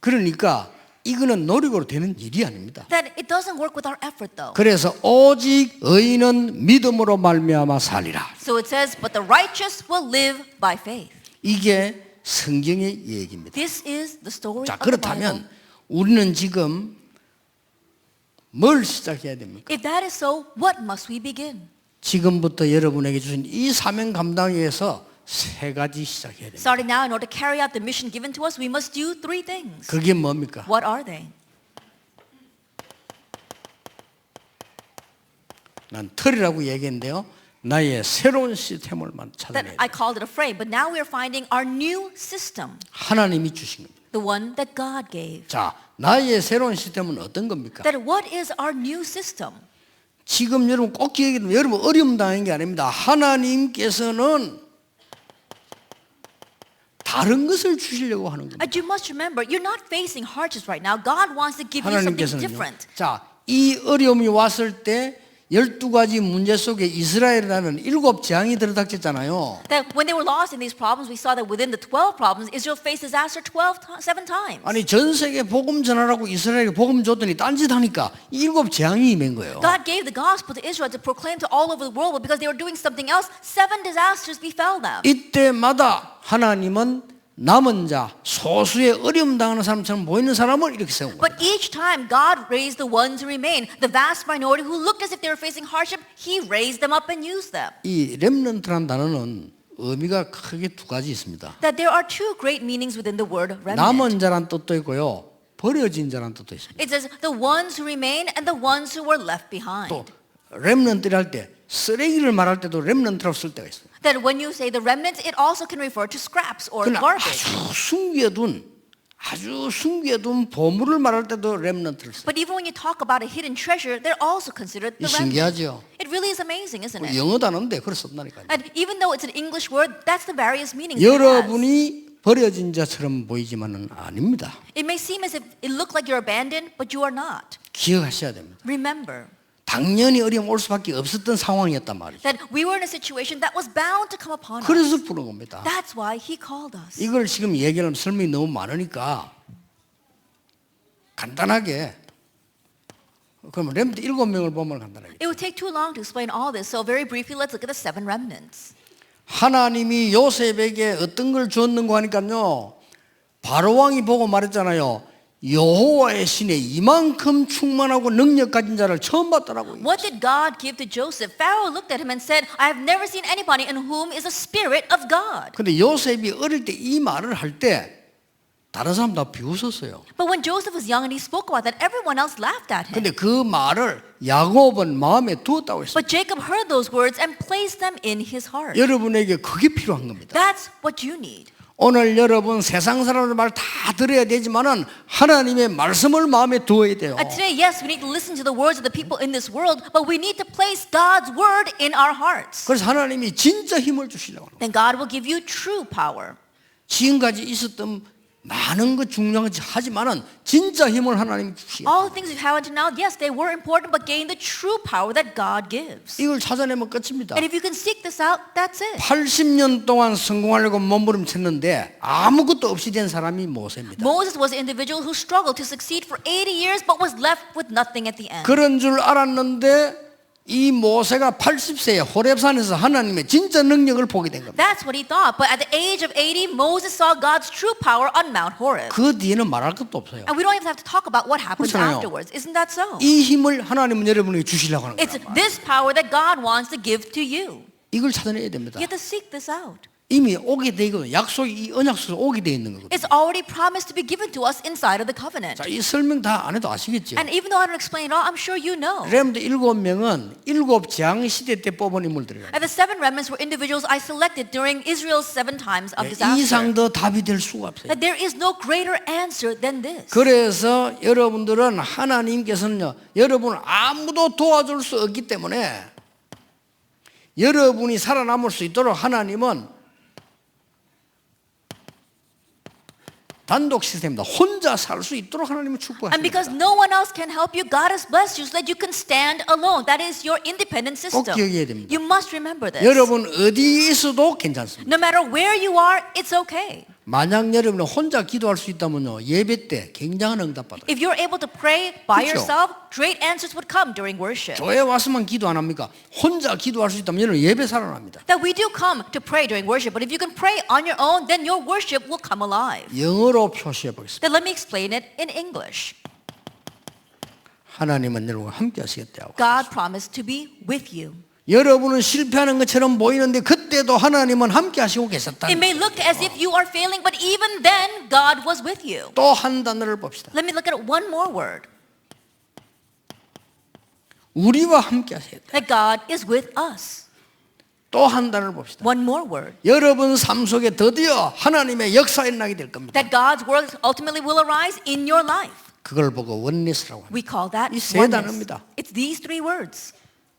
Speaker 1: 그러니까 이거는 노력으로 되는 일이 아닙니다.
Speaker 2: that it doesn't work with our effort, though.
Speaker 1: 그래서 오직 의인은 믿음으로 말미암아 살리라.
Speaker 2: So it says, "But the righteous will live by faith."
Speaker 1: 이게 성경의 얘기입니다.
Speaker 2: This is the story
Speaker 1: 자,
Speaker 2: of the Bible.
Speaker 1: 그렇다면 우리는 지금 뭘 시작해야 됩니까?
Speaker 2: If that is so, what must we begin?
Speaker 1: 지금부터 여러분에게 주신 이 사명 감당에 위해서 세 가지 시작해야 됩니다.
Speaker 2: Starting now, in order to carry out the mission given to us, we must do three things.
Speaker 1: 그게 뭡니까?
Speaker 2: What are they?
Speaker 1: 난 틀이라고 얘기했는데요. 나의 새로운 시스템을
Speaker 2: That
Speaker 1: 찾아내야
Speaker 2: I
Speaker 1: 돼.
Speaker 2: called it a frame, but now we are finding our new system,
Speaker 1: 하나님이 주신 겁니다.
Speaker 2: the one that God gave.
Speaker 1: 자, 나의 새로운 시스템은 어떤 겁니까?
Speaker 2: That what is our new system?
Speaker 1: 지금 여러분 꼭 기억해야 됩니다. 여러분 어려움 당한 게 아닙니다. 하나님께서는 다른 것을 주시려고 하는 겁니다.
Speaker 2: And you must remember, you're not facing hardships right now. God wants to give you something
Speaker 1: 하나님께서는요.
Speaker 2: different.
Speaker 1: 자, 이 어려움이 왔을 때 12가지 문제 속에 이스라엘이라는 7 재앙이 들어닥쳤잖아요.
Speaker 2: That when they were lost in these problems, we saw that within the 12 problems, Israel faced disaster 7 times.
Speaker 1: 아니 전 세계 복음 전하라고 이스라엘에 복음 줬더니 딴짓하니까 7 재앙이 임한 거예요.
Speaker 2: God gave the gospel to Israel to proclaim to all over the world, but because they were doing something else, 7 disasters befell them.
Speaker 1: 이때마다 하나님은 남은 자, 소수의 어려움 당하는 사람처럼 보이는 사람을 이렇게 세운 거예요.
Speaker 2: But each time God raised the ones who remained, the vast minority who looked as if they were facing hardship, He raised them up and used them.
Speaker 1: 이 렘넌트란 단어는 의미가 크게 2가지 있습니다.
Speaker 2: That there are two great meanings within the word remnant.
Speaker 1: 남은 자란 뜻도 있고요. 버려진 자란 뜻도 있습니다.
Speaker 2: It says the ones who remain and the ones who were left behind.
Speaker 1: 또 렘넌트를 할 때 쓰레기를 말할 때도 렘넌트라고 쓸 때가 있어요.
Speaker 2: That when you say the remnants, it also can refer to scraps or
Speaker 1: 그러나
Speaker 2: garbage.
Speaker 1: 아주 숨겨둔 보물을 말할 때도 렘넌트를 써요.
Speaker 2: But even when you talk about a hidden treasure, they're also considered
Speaker 1: 이
Speaker 2: the remnant.
Speaker 1: 신기하죠.
Speaker 2: It really is amazing, isn't it?
Speaker 1: 영어 단어인데 그걸 썼다니까요.
Speaker 2: And even though it's an English word, that's the various meanings it has.
Speaker 1: 여러분이 버려진 자처럼 보이지만은 아닙니다.
Speaker 2: It may seem as if it looked like you're abandoned, but you are not.
Speaker 1: 기억하셔야 됩니다.
Speaker 2: Remember,
Speaker 1: 당연히 어려움 올 수밖에 없었던 상황이었단 말이죠.
Speaker 2: That we were in a situation that was bound to come upon us.
Speaker 1: 그래서 부른 겁니다.
Speaker 2: That's why he called us.
Speaker 1: 이걸 지금 얘기하면 설명이 너무 많으니까 간단하게 그러면 렘트 7명을 보면 간단하게
Speaker 2: It would take too long to explain all this, so very briefly, let's look at the 7 remnants.
Speaker 1: 하나님이 요셉에게 어떤 걸 줬는가 하니까요 바로 왕이 보고 말했잖아요. 여호와의 신에 이만큼 충만하고 능력 가진 자를 처음 봤더라고요.
Speaker 2: What did God give to Joseph? Pharaoh looked at him and said, I have never seen anybody in whom is a spirit of God.
Speaker 1: 근데 요셉이 어릴 때 이 말을 할 때 다른 사람 다 비웃었어요.
Speaker 2: But when Joseph was young and he spoke about that, everyone else laughed at him.
Speaker 1: 근데 그 말을 야곱은 마음에 두었다고 했어요.
Speaker 2: But Jacob heard those words and placed them in his heart.
Speaker 1: 여러분에게 그게 필요한 겁니다.
Speaker 2: That's what you need.
Speaker 1: 오늘 여러분 세상 사람들 말 다 들어야 되지만은 하나님의 말씀을 마음에 두어야 돼요.
Speaker 2: Today, yes, we need to listen to the words of the people in this world, but we need to place God's word in our hearts.
Speaker 1: 그래서 하나님이 진짜 힘을 주시려고 합니다.
Speaker 2: Then God will give you true power.
Speaker 1: 지금까지 있었던 많은 것 중요한 것 하지만은 진짜 힘을 하나님이 주시겠다.
Speaker 2: All the things we've had until now, yes, they were important, but gain the true power that God gives.
Speaker 1: 이걸 찾아내면 끝입니다.
Speaker 2: And if you can seek this out, that's it.
Speaker 1: 80년 동안 성공하려고 몸부림쳤는데 아무것도 없이 된 사람이 모세입니다.
Speaker 2: Moses was an individual who struggled to succeed for 80 years, but was left with nothing at the end.
Speaker 1: 그런 줄 알았는데 이 모세가 80세에 호렙산에서 하나님의 진짜 능력을 보게 된 겁니다.
Speaker 2: That's what he thought. But at the age of 80, Moses saw God's true power on Mount Horeb.
Speaker 1: 그 뒤에는 말할 것도 없어요.
Speaker 2: And we don't even have to talk about what happens
Speaker 1: 그렇잖아요.
Speaker 2: afterwards. Isn't that so?
Speaker 1: 이 힘을 하나님은 여러분에게 주시려고 하는
Speaker 2: It's
Speaker 1: 거예요.
Speaker 2: this power that God wants to give to you.
Speaker 1: 이걸 찾아내야 됩니다.
Speaker 2: You have to seek this out.
Speaker 1: 이미 오게 돼 있거든요. 약속이 이 언약 속에 오게 돼 있는 거거든요.
Speaker 2: It's already promised to be given to us inside of the covenant.
Speaker 1: 자, 이 설명 다 안 해도 아시겠죠?
Speaker 2: And even though I don't explain it all, I'm sure you know.
Speaker 1: 렘드 7명은 7재앙 시대 때 뽑은 인물들이에요.
Speaker 2: And the 7 remnants were individuals I selected during Israel's 7 times of
Speaker 1: 이
Speaker 2: disaster.
Speaker 1: 이상 더 답이 될 수가 없어요.
Speaker 2: That there is no greater answer than this.
Speaker 1: 그래서 여러분들은 하나님께서는요, 여러분을 아무도 도와줄 수 없기 때문에 여러분이 살아남을 수 있도록 하나님은 단독 시스템입니다. 혼자 살 수 있도록 하나님은
Speaker 2: And
Speaker 1: 축복하십니다.
Speaker 2: because no one else can help you, God has blessed you so that you can stand alone. That is your independent
Speaker 1: 꼭
Speaker 2: system.
Speaker 1: 기억해야 됩니다.
Speaker 2: You must remember this.
Speaker 1: 여러분 어디에 있어도 괜찮습니다.
Speaker 2: No matter where you are, it's okay.
Speaker 1: 만약 여러분이 혼자 기도할 수 있다면요, 예배 때 굉장한 응답받아요.
Speaker 2: If you're able to pray by
Speaker 1: 그렇죠.
Speaker 2: yourself, great answers would come during worship.
Speaker 1: 교회 와서만 기도 안 합니까? 혼자 기도할 수 있다면 여러분 예배 살아납니다.
Speaker 2: That we do come to pray during worship, but if you can pray on your own, then your worship will come alive.
Speaker 1: 영어로 표시해 보겠습니다.
Speaker 2: Then let me explain it in English.
Speaker 1: 하나님은 여러분과 함께 하시겠다고.
Speaker 2: God promised to be with you.
Speaker 1: 여러분은 실패하는 것처럼 보이는데 그때도 하나님은 함께 하시고 계셨다.
Speaker 2: It may look as if you are failing, but even then, God was with you.
Speaker 1: 또 한 단어를 봅시다.
Speaker 2: Let me look at one more word.
Speaker 1: 우리와 함께 하시겠다.
Speaker 2: That God is with us.
Speaker 1: 또 한 단어를 봅시다.
Speaker 2: One more word.
Speaker 1: 여러분 삶 속에 드디어 하나님의 역사가 일어나게 될 겁니다.
Speaker 2: That God's word ultimately will arise in your life.
Speaker 1: 그걸 보고 원리스라고 합니다.
Speaker 2: We call that
Speaker 1: 이 세
Speaker 2: oneness.
Speaker 1: 단어입니다.
Speaker 2: It's these 3 words.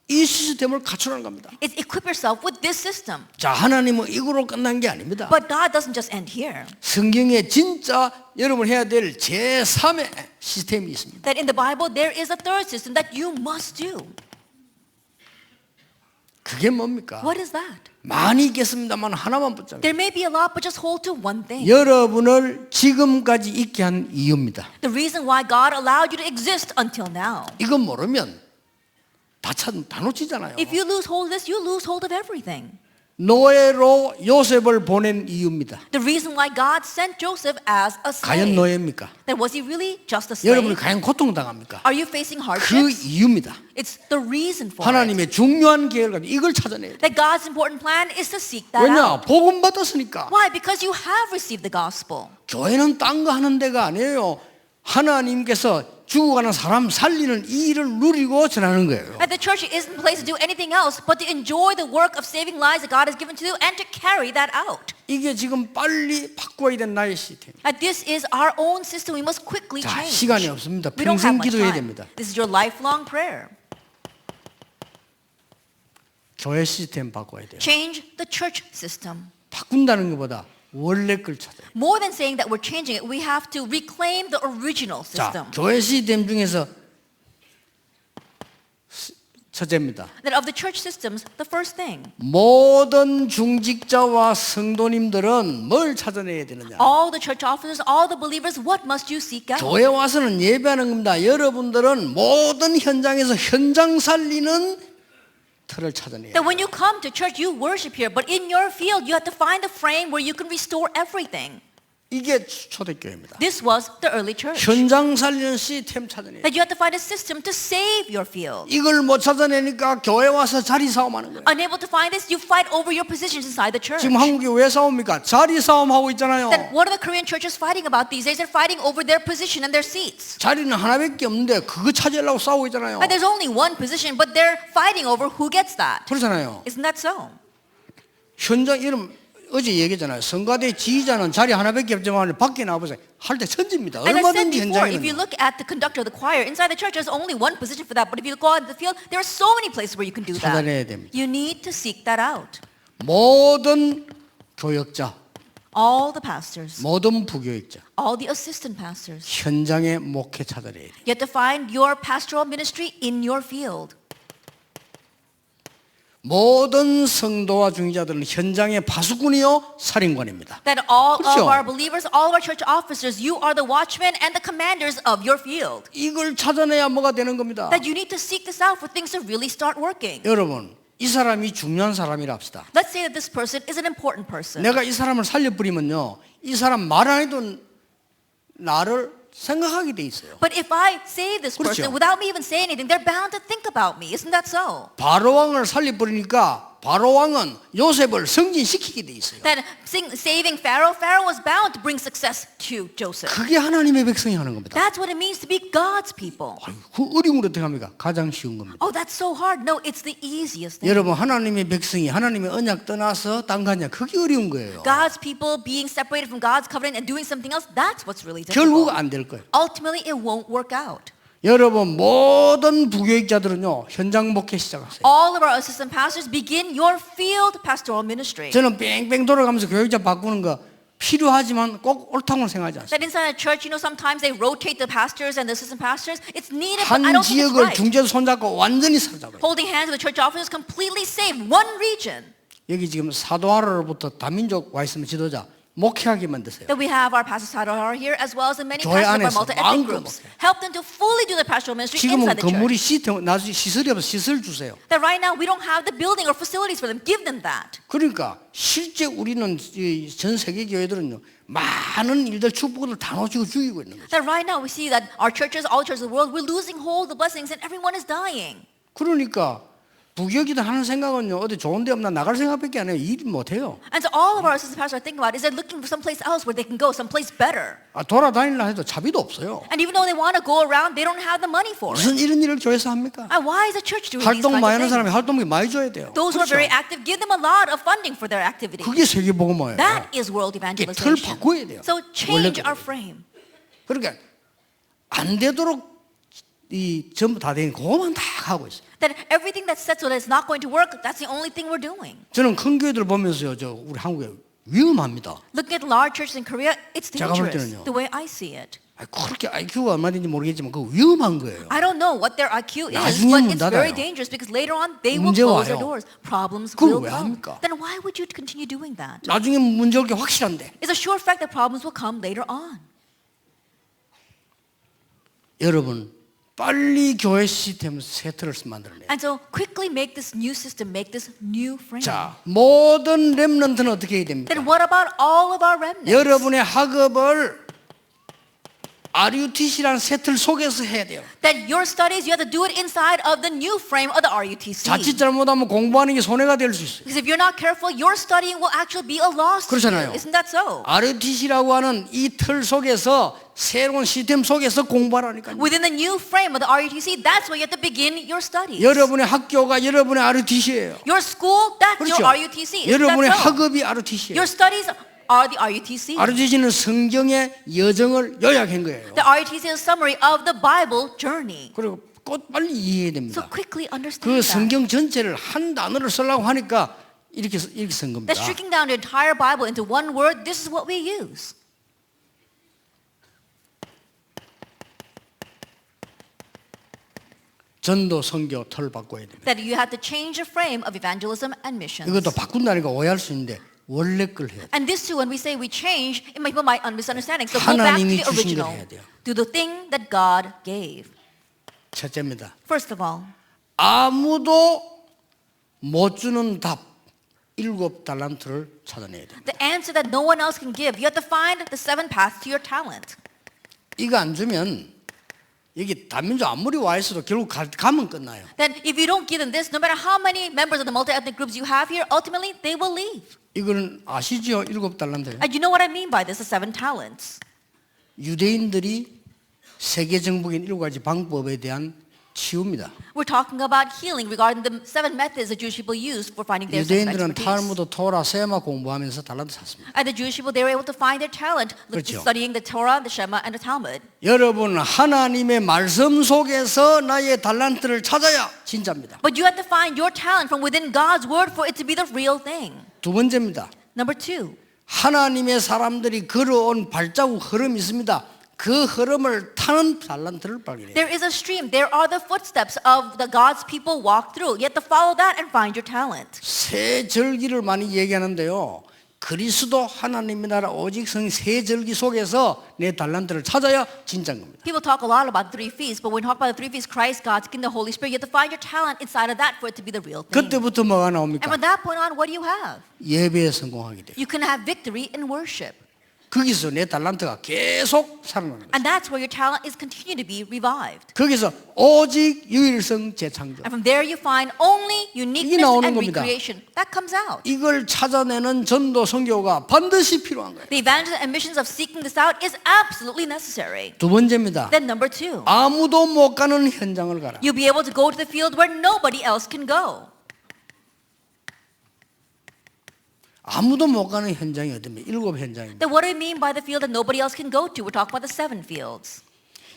Speaker 1: 이 시스템을 갖추라는 겁니다.
Speaker 2: It's equip yourself with this system.
Speaker 1: 자, 하나님은 이거로 끝난 게 아닙니다.
Speaker 2: But God doesn't just end here.
Speaker 1: 성경에 진짜 여러분 해야 될 제3의 시스템이 있습니다.
Speaker 2: That in the Bible there is a third system that you must do.
Speaker 1: 그게 뭡니까?
Speaker 2: What is that?
Speaker 1: 많이 있겠습니다만 하나만 붙잡아요.
Speaker 2: There may be a lot, but just hold to one thing.
Speaker 1: 여러분을 지금까지 있게 한 이유입니다.
Speaker 2: The reason why God allowed you to exist until now.
Speaker 1: 이건 모르면 다 놓치잖아요.
Speaker 2: If you lose hold of this, you lose hold of everything.
Speaker 1: 노예로 요셉을 보낸 이유입니다.
Speaker 2: The reason why God sent Joseph as a
Speaker 1: 과연
Speaker 2: slave.
Speaker 1: 노예입니까?
Speaker 2: Then was he really just a
Speaker 1: 여러분이
Speaker 2: slave?
Speaker 1: 과연 고통당합니까?
Speaker 2: Are you facing
Speaker 1: 그
Speaker 2: hardships?
Speaker 1: 이유입니다.
Speaker 2: It's the reason for it.
Speaker 1: 하나님의 중요한 계획을 가지고 이걸 찾아내야 돼요.
Speaker 2: That God's important plan is to seek that
Speaker 1: 왜냐?
Speaker 2: out.
Speaker 1: 복음 받았으니까.
Speaker 2: Why? Because you have received the gospel.
Speaker 1: 교회는 딴 거 하는 데가 아니에요. 하나님께서 죽어가는 사람 살리는 이 일을 누리고 전하는 거예요.
Speaker 2: At the church isn't a place to do anything else but to enjoy the work of saving lives that God has given to you and to carry that out.
Speaker 1: 이게 지금 빨리 바꿔야 된 나의 시스템.
Speaker 2: And this is our own system. We must quickly
Speaker 1: 자,
Speaker 2: change.
Speaker 1: 시간이 없습니다.
Speaker 2: We don't
Speaker 1: 평생
Speaker 2: have much
Speaker 1: 기도해야
Speaker 2: time.
Speaker 1: 됩니다.
Speaker 2: This is your lifelong prayer.
Speaker 1: 교회 시스템 바꿔야 돼요.
Speaker 2: Change the church system.
Speaker 1: 바꾼다는 것보다 원래 걸 찾아요.
Speaker 2: More than saying that we're changing it, we have to reclaim the original
Speaker 1: 자,
Speaker 2: system.
Speaker 1: 교회 시스템 중에서 첫째입니다.
Speaker 2: That of the church systems, the first thing,
Speaker 1: 모든 중직자와 성도님들은 뭘 찾아내야 되느냐?
Speaker 2: all the church officers, all the believers, what must you seek out?
Speaker 1: 교회 와서는 예배하는 겁니다. 여러분들은 모든 현장에서 현장 살리는 틀을 찾아내야
Speaker 2: That
Speaker 1: 돼요.
Speaker 2: when you come to church, you worship here, but in your field, you have to find the frame where you can restore everything.
Speaker 1: 이게 초대교회입니다.
Speaker 2: This was the early church.
Speaker 1: 현장 살리는 시스템 찾아내야 돼요.
Speaker 2: That you have to find a system to save your field.
Speaker 1: 이걸 못 찾아내니까 교회 와서 자리 싸움하는 거예요.
Speaker 2: Unable to find this, you fight over your positions inside the church.
Speaker 1: 지금 한국이 왜 싸웁니까? 자리 싸움하고 있잖아요.
Speaker 2: Then what are the Korean churches fighting about these days? They're fighting over their position and their seats.
Speaker 1: 자리는 하나밖에 없는데 그거 차지하려고 싸우고 있잖아요.
Speaker 2: And there's only one position, but they're fighting over who gets that.
Speaker 1: 그렇잖아요.
Speaker 2: Isn't that so?
Speaker 1: 현장 이름 어제 얘기했잖아요. 성가대 지휘자는 자리 하나밖에 없지만 밖에 나와보세요. 할 때 천지입니다.
Speaker 2: And I said
Speaker 1: 얼마든지
Speaker 2: before, if you
Speaker 1: 현장에는.
Speaker 2: look at the conductor of the choir, inside the church, there's only one position for that. But if you go out in the field, there are so many places where you can do that.
Speaker 1: 찾아내야 됩니다.
Speaker 2: You need to seek that out.
Speaker 1: 모든 교역자,
Speaker 2: All the pastors,
Speaker 1: 모든 부교역자,
Speaker 2: all the assistant pastors.
Speaker 1: 현장의 목회 찾아내야 돼요.
Speaker 2: You have to find your pastoral ministry in your field.
Speaker 1: 모든 성도와 중직자들은 현장의 파수꾼이요 살인관입니다.
Speaker 2: That all
Speaker 1: 그렇죠?
Speaker 2: of our believers, all of our church officers, you are the watchmen and the commanders of your field.
Speaker 1: 이걸 찾아내야 뭐가 되는 겁니다.
Speaker 2: That you need to seek this out for things to really start working.
Speaker 1: 여러분, 이 사람이 중요한 사람이라 합시다.
Speaker 2: Let's say that this person is an important person.
Speaker 1: 내가 이 사람을 살려버리면요, 이 사람 말 안 해도 나를 생각하게 돼 있어요.
Speaker 2: But if I save this
Speaker 1: 그렇죠.
Speaker 2: person without me even saying anything, they're bound to think about me. Isn't that so?
Speaker 1: 바로 왕을 살려버리니까 바로 왕은 요셉을 승진시키게 돼 있어요.
Speaker 2: That saving Pharaoh, Pharaoh was bound to bring success to Joseph.
Speaker 1: 그게 하나님의 백성이 하는 겁니다.
Speaker 2: That's what it means to be God's people.
Speaker 1: 아유, 그 어려운 걸 어떻게 합니까? 가장 쉬운 겁니다.
Speaker 2: Oh, that's so hard. No, it's the easiest thing.
Speaker 1: 여러분, 하나님의 백성이 하나님의 언약 떠나서 딴 가냐, 그게 어려운 거예요.
Speaker 2: God's people being separated from God's covenant and doing something else, that's what's really
Speaker 1: 결국
Speaker 2: difficult.
Speaker 1: 안 될 거예요.
Speaker 2: Ultimately, it won't work out.
Speaker 1: 여러분, 모든 부교육자들은요, 현장 목회 시작하세요.
Speaker 2: All of our assistant pastors begin your field pastoral ministry.
Speaker 1: 저는 뺑뺑 돌아가면서 교육자 바꾸는 거 필요하지만 꼭 옳다고 생각하지 않습니다.
Speaker 2: That inside a church, you know, sometimes they rotate the pastors and the assistant pastors. It's needed, but
Speaker 1: 한
Speaker 2: I don't think it's
Speaker 1: 지역을
Speaker 2: right.
Speaker 1: 중재로 손잡고 완전히 사로잡아요.
Speaker 2: Holding hands with the church officers completely save one region.
Speaker 1: 여기 지금 사도하루로부터 다민족 와 있으면 지도자 목회하게 만드세요.
Speaker 2: That we have our pastors who are here as well as the many
Speaker 1: 교회
Speaker 2: pastors of our
Speaker 1: 안에서
Speaker 2: multi-ethnic
Speaker 1: 마음껏
Speaker 2: groups.
Speaker 1: 목회.
Speaker 2: Help them to fully do their pastoral ministry
Speaker 1: 지금은
Speaker 2: inside the church.
Speaker 1: 건물이 시스템 나중에 시설이 없어 시설 주세요.
Speaker 2: That right now we don't have the building or facilities for them. Give them that.
Speaker 1: 그러니까 실제 우리는 이전 세계 교회들은요 많은 일들 축복을 다 놓치고 죽이고 있는 거죠.
Speaker 2: That right now we see that our churches, all churches of the world, we're losing hold of the blessings and everyone is dying.
Speaker 1: 그러니까 부교기도 하는 생각은요 어디 좋은 데 없나 나갈 생각밖에 안 해요. 일 못해요.
Speaker 2: And so all of our assistant pastors are thinking about is they're looking for someplace else where they can go, someplace better.
Speaker 1: 돌아다니려 해도 자비도 없어요.
Speaker 2: And even though they want to go around, they don't have the money for it.
Speaker 1: 무슨 이런 일을 교회에서 합니까?
Speaker 2: And why is the church doing these
Speaker 1: 활동
Speaker 2: kinds
Speaker 1: 많이 하는
Speaker 2: of
Speaker 1: 사람이
Speaker 2: things?
Speaker 1: 활동비 많이 줘야 돼요.
Speaker 2: Those who are
Speaker 1: 그렇죠?
Speaker 2: very active, give them a lot of funding for their activities.
Speaker 1: 그게 세계복음화예요.
Speaker 2: That is world
Speaker 1: 틀
Speaker 2: evangelization.
Speaker 1: 바꿔야 돼요.
Speaker 2: So change
Speaker 1: 원래대로.
Speaker 2: our frame.
Speaker 1: 그러니까 안 되도록 이 전부 다 된 그거만 다 하고 있어요.
Speaker 2: That everything that's said so that it's not going to work, that's the only thing we're doing.
Speaker 1: 저는 큰 교회들 보면서요, 저 우리 한국에 위험합니다.
Speaker 2: Looking at large churches in Korea, it's
Speaker 1: 제가 볼
Speaker 2: dangerous.
Speaker 1: 때는요.
Speaker 2: The way I see it.
Speaker 1: 그렇게 IQ가 얼마든지 모르겠지만 그 위험한 거예요.
Speaker 2: I don't know what their IQ is,
Speaker 1: 나중에
Speaker 2: but
Speaker 1: 문
Speaker 2: it's very
Speaker 1: 닫아요.
Speaker 2: dangerous because later on they will
Speaker 1: 문제
Speaker 2: close their
Speaker 1: 와요.
Speaker 2: doors. Problems
Speaker 1: 그걸
Speaker 2: will
Speaker 1: 왜
Speaker 2: come.
Speaker 1: 합니까?
Speaker 2: Then why would you continue doing that?
Speaker 1: 나중에 문제 올 게 확실한데.
Speaker 2: It's a sure fact that problems will come later on.
Speaker 1: 여러분 빨리 교회 시스템 세트를 만들어내요.
Speaker 2: And so quickly make this new system, make this new frame.
Speaker 1: 자, 모든 렘넌트는 어떻게 해야 됩니까?
Speaker 2: Then what about all of our remnants?
Speaker 1: 여러분의 학업을 RUTC라는 세틀 속에서 해야 돼요.
Speaker 2: That your studies, you have to do it inside of the new frame of the RUTC.
Speaker 1: 자칫 잘못하면 공부하는 게 손해가 될 수 있어요.
Speaker 2: Because if you're not careful, your studying will actually be a loss to
Speaker 1: 그렇잖아요.
Speaker 2: you. Isn't that so?
Speaker 1: RUTC라고 하는 이 틀 속에서 새로운 시스템 속에서 공부하라니까요.
Speaker 2: Within the new frame of the RUTC, that's where you have to begin your studies.
Speaker 1: 여러분의 학교가 여러분의 RUTC예요.
Speaker 2: Your school, that's
Speaker 1: 그렇죠.
Speaker 2: your RUTC. Isn't
Speaker 1: 여러분의
Speaker 2: that so?
Speaker 1: 학업이 RUTC예요.
Speaker 2: Your studies are the RUTC.
Speaker 1: RUTC는 성경의 여정을 요약한 거예요.
Speaker 2: The RUTC is a summary of the Bible journey.
Speaker 1: 그리고 꼭 빨리 이해해야
Speaker 2: So
Speaker 1: 됩니다.
Speaker 2: quickly understand
Speaker 1: 그
Speaker 2: that.
Speaker 1: 성경 전체를 한 단어를 쓰려고 하니까 이렇게 쓴 겁니다.
Speaker 2: That striking down the entire Bible into one word, this is what we use.
Speaker 1: 전도 선교 틀을 바꿔야 됩니다.
Speaker 2: That you have to change the frame of evangelism and missions.
Speaker 1: 이것도 바꾼다니까 오해할 수 있는데 원래 걸 해야 돼.
Speaker 2: And this too, when we say we change, people might misunderstanding. So go back to
Speaker 1: 하나님이
Speaker 2: the
Speaker 1: 주신 걸
Speaker 2: original.
Speaker 1: 해야 돼요.
Speaker 2: Do the thing that God gave.
Speaker 1: 첫째입니다.
Speaker 2: First of all,
Speaker 1: 아무도 못 주는 답 7달란트를 찾아내야 돼.
Speaker 2: the answer that no one else can give. You have to find the 7 paths to your talent.
Speaker 1: 이거 안 주면 여기 다민족 아무리 와 있어도 결국 가면 끝나요.
Speaker 2: Then if you don't give them this, no matter how many members of the multi-ethnic groups you have here, ultimately they will leave.
Speaker 1: 이거는 아시죠? 7달란트예요.
Speaker 2: And you know what I mean by this, the 7 talents.
Speaker 1: 유대인들이 세계 정복인 7가지 방법에 대한 치유입니다.
Speaker 2: We're talking about healing regarding the 7 methods the Jewish people used for finding their sense of
Speaker 1: 유대인들은
Speaker 2: expertise.
Speaker 1: 탈무드, 토라, 세마 공부하면서 달란트 샀습니다.
Speaker 2: And the Jewish people, they were able to find their talent
Speaker 1: 그렇죠.
Speaker 2: studying the Torah, the Shema, and the Talmud.
Speaker 1: 여러분 하나님의 말씀 속에서 나의 달란트를 찾아야 진짜입니다.
Speaker 2: But you have to find your talent from within God's word for it to be the real thing.
Speaker 1: 두 번째입니다.
Speaker 2: Number 2,
Speaker 1: 하나님의 사람들이 걸어온 발자국 흐름이 있습니다. 그 흐름을 타는 달란트를 발견해요.
Speaker 2: there is a stream. There are the footsteps of the God's people walk through. You have to follow that and find your talent.
Speaker 1: 새 절기를 많이 얘기하는데요. 그리스도 하나님의 나라 오직 성 새 절기 속에서 내 달란트를 찾아야 진짜인 겁니다.
Speaker 2: People talk a lot about the 3 feasts, but when we talk about the 3 feasts, Christ, God's kingdom, the Holy Spirit, you have to find your talent inside of that for it to be the real thing.
Speaker 1: 그때부터 뭐가
Speaker 2: And
Speaker 1: 나옵니까?
Speaker 2: from that point on, what do you have?
Speaker 1: 예배에 성공하게 돼요.
Speaker 2: You can have victory in worship.
Speaker 1: 거기서 내 달란트가 계속 살아나는 거예요.
Speaker 2: And that's where your talent is continue to be revived.
Speaker 1: 거기서 오직 유일성 재창조.
Speaker 2: And from there you find only uniqueness
Speaker 1: 나오는
Speaker 2: and
Speaker 1: 겁니다.
Speaker 2: recreation. That comes out.
Speaker 1: 이걸 찾아내는 전도 선교가 반드시 필요한 거예요.
Speaker 2: The evangelism and missions of seeking this out is absolutely necessary.
Speaker 1: 두 번째입니다.
Speaker 2: Then number 2,
Speaker 1: 아무도 못 가는 현장을 가라.
Speaker 2: you'll be able to go to the field where nobody else can go.
Speaker 1: 아무도 못 가는 현장이 어디입니까? 7 현장입니다.
Speaker 2: Then what do I mean by the field that nobody else can go to? We're talking about the 7 fields.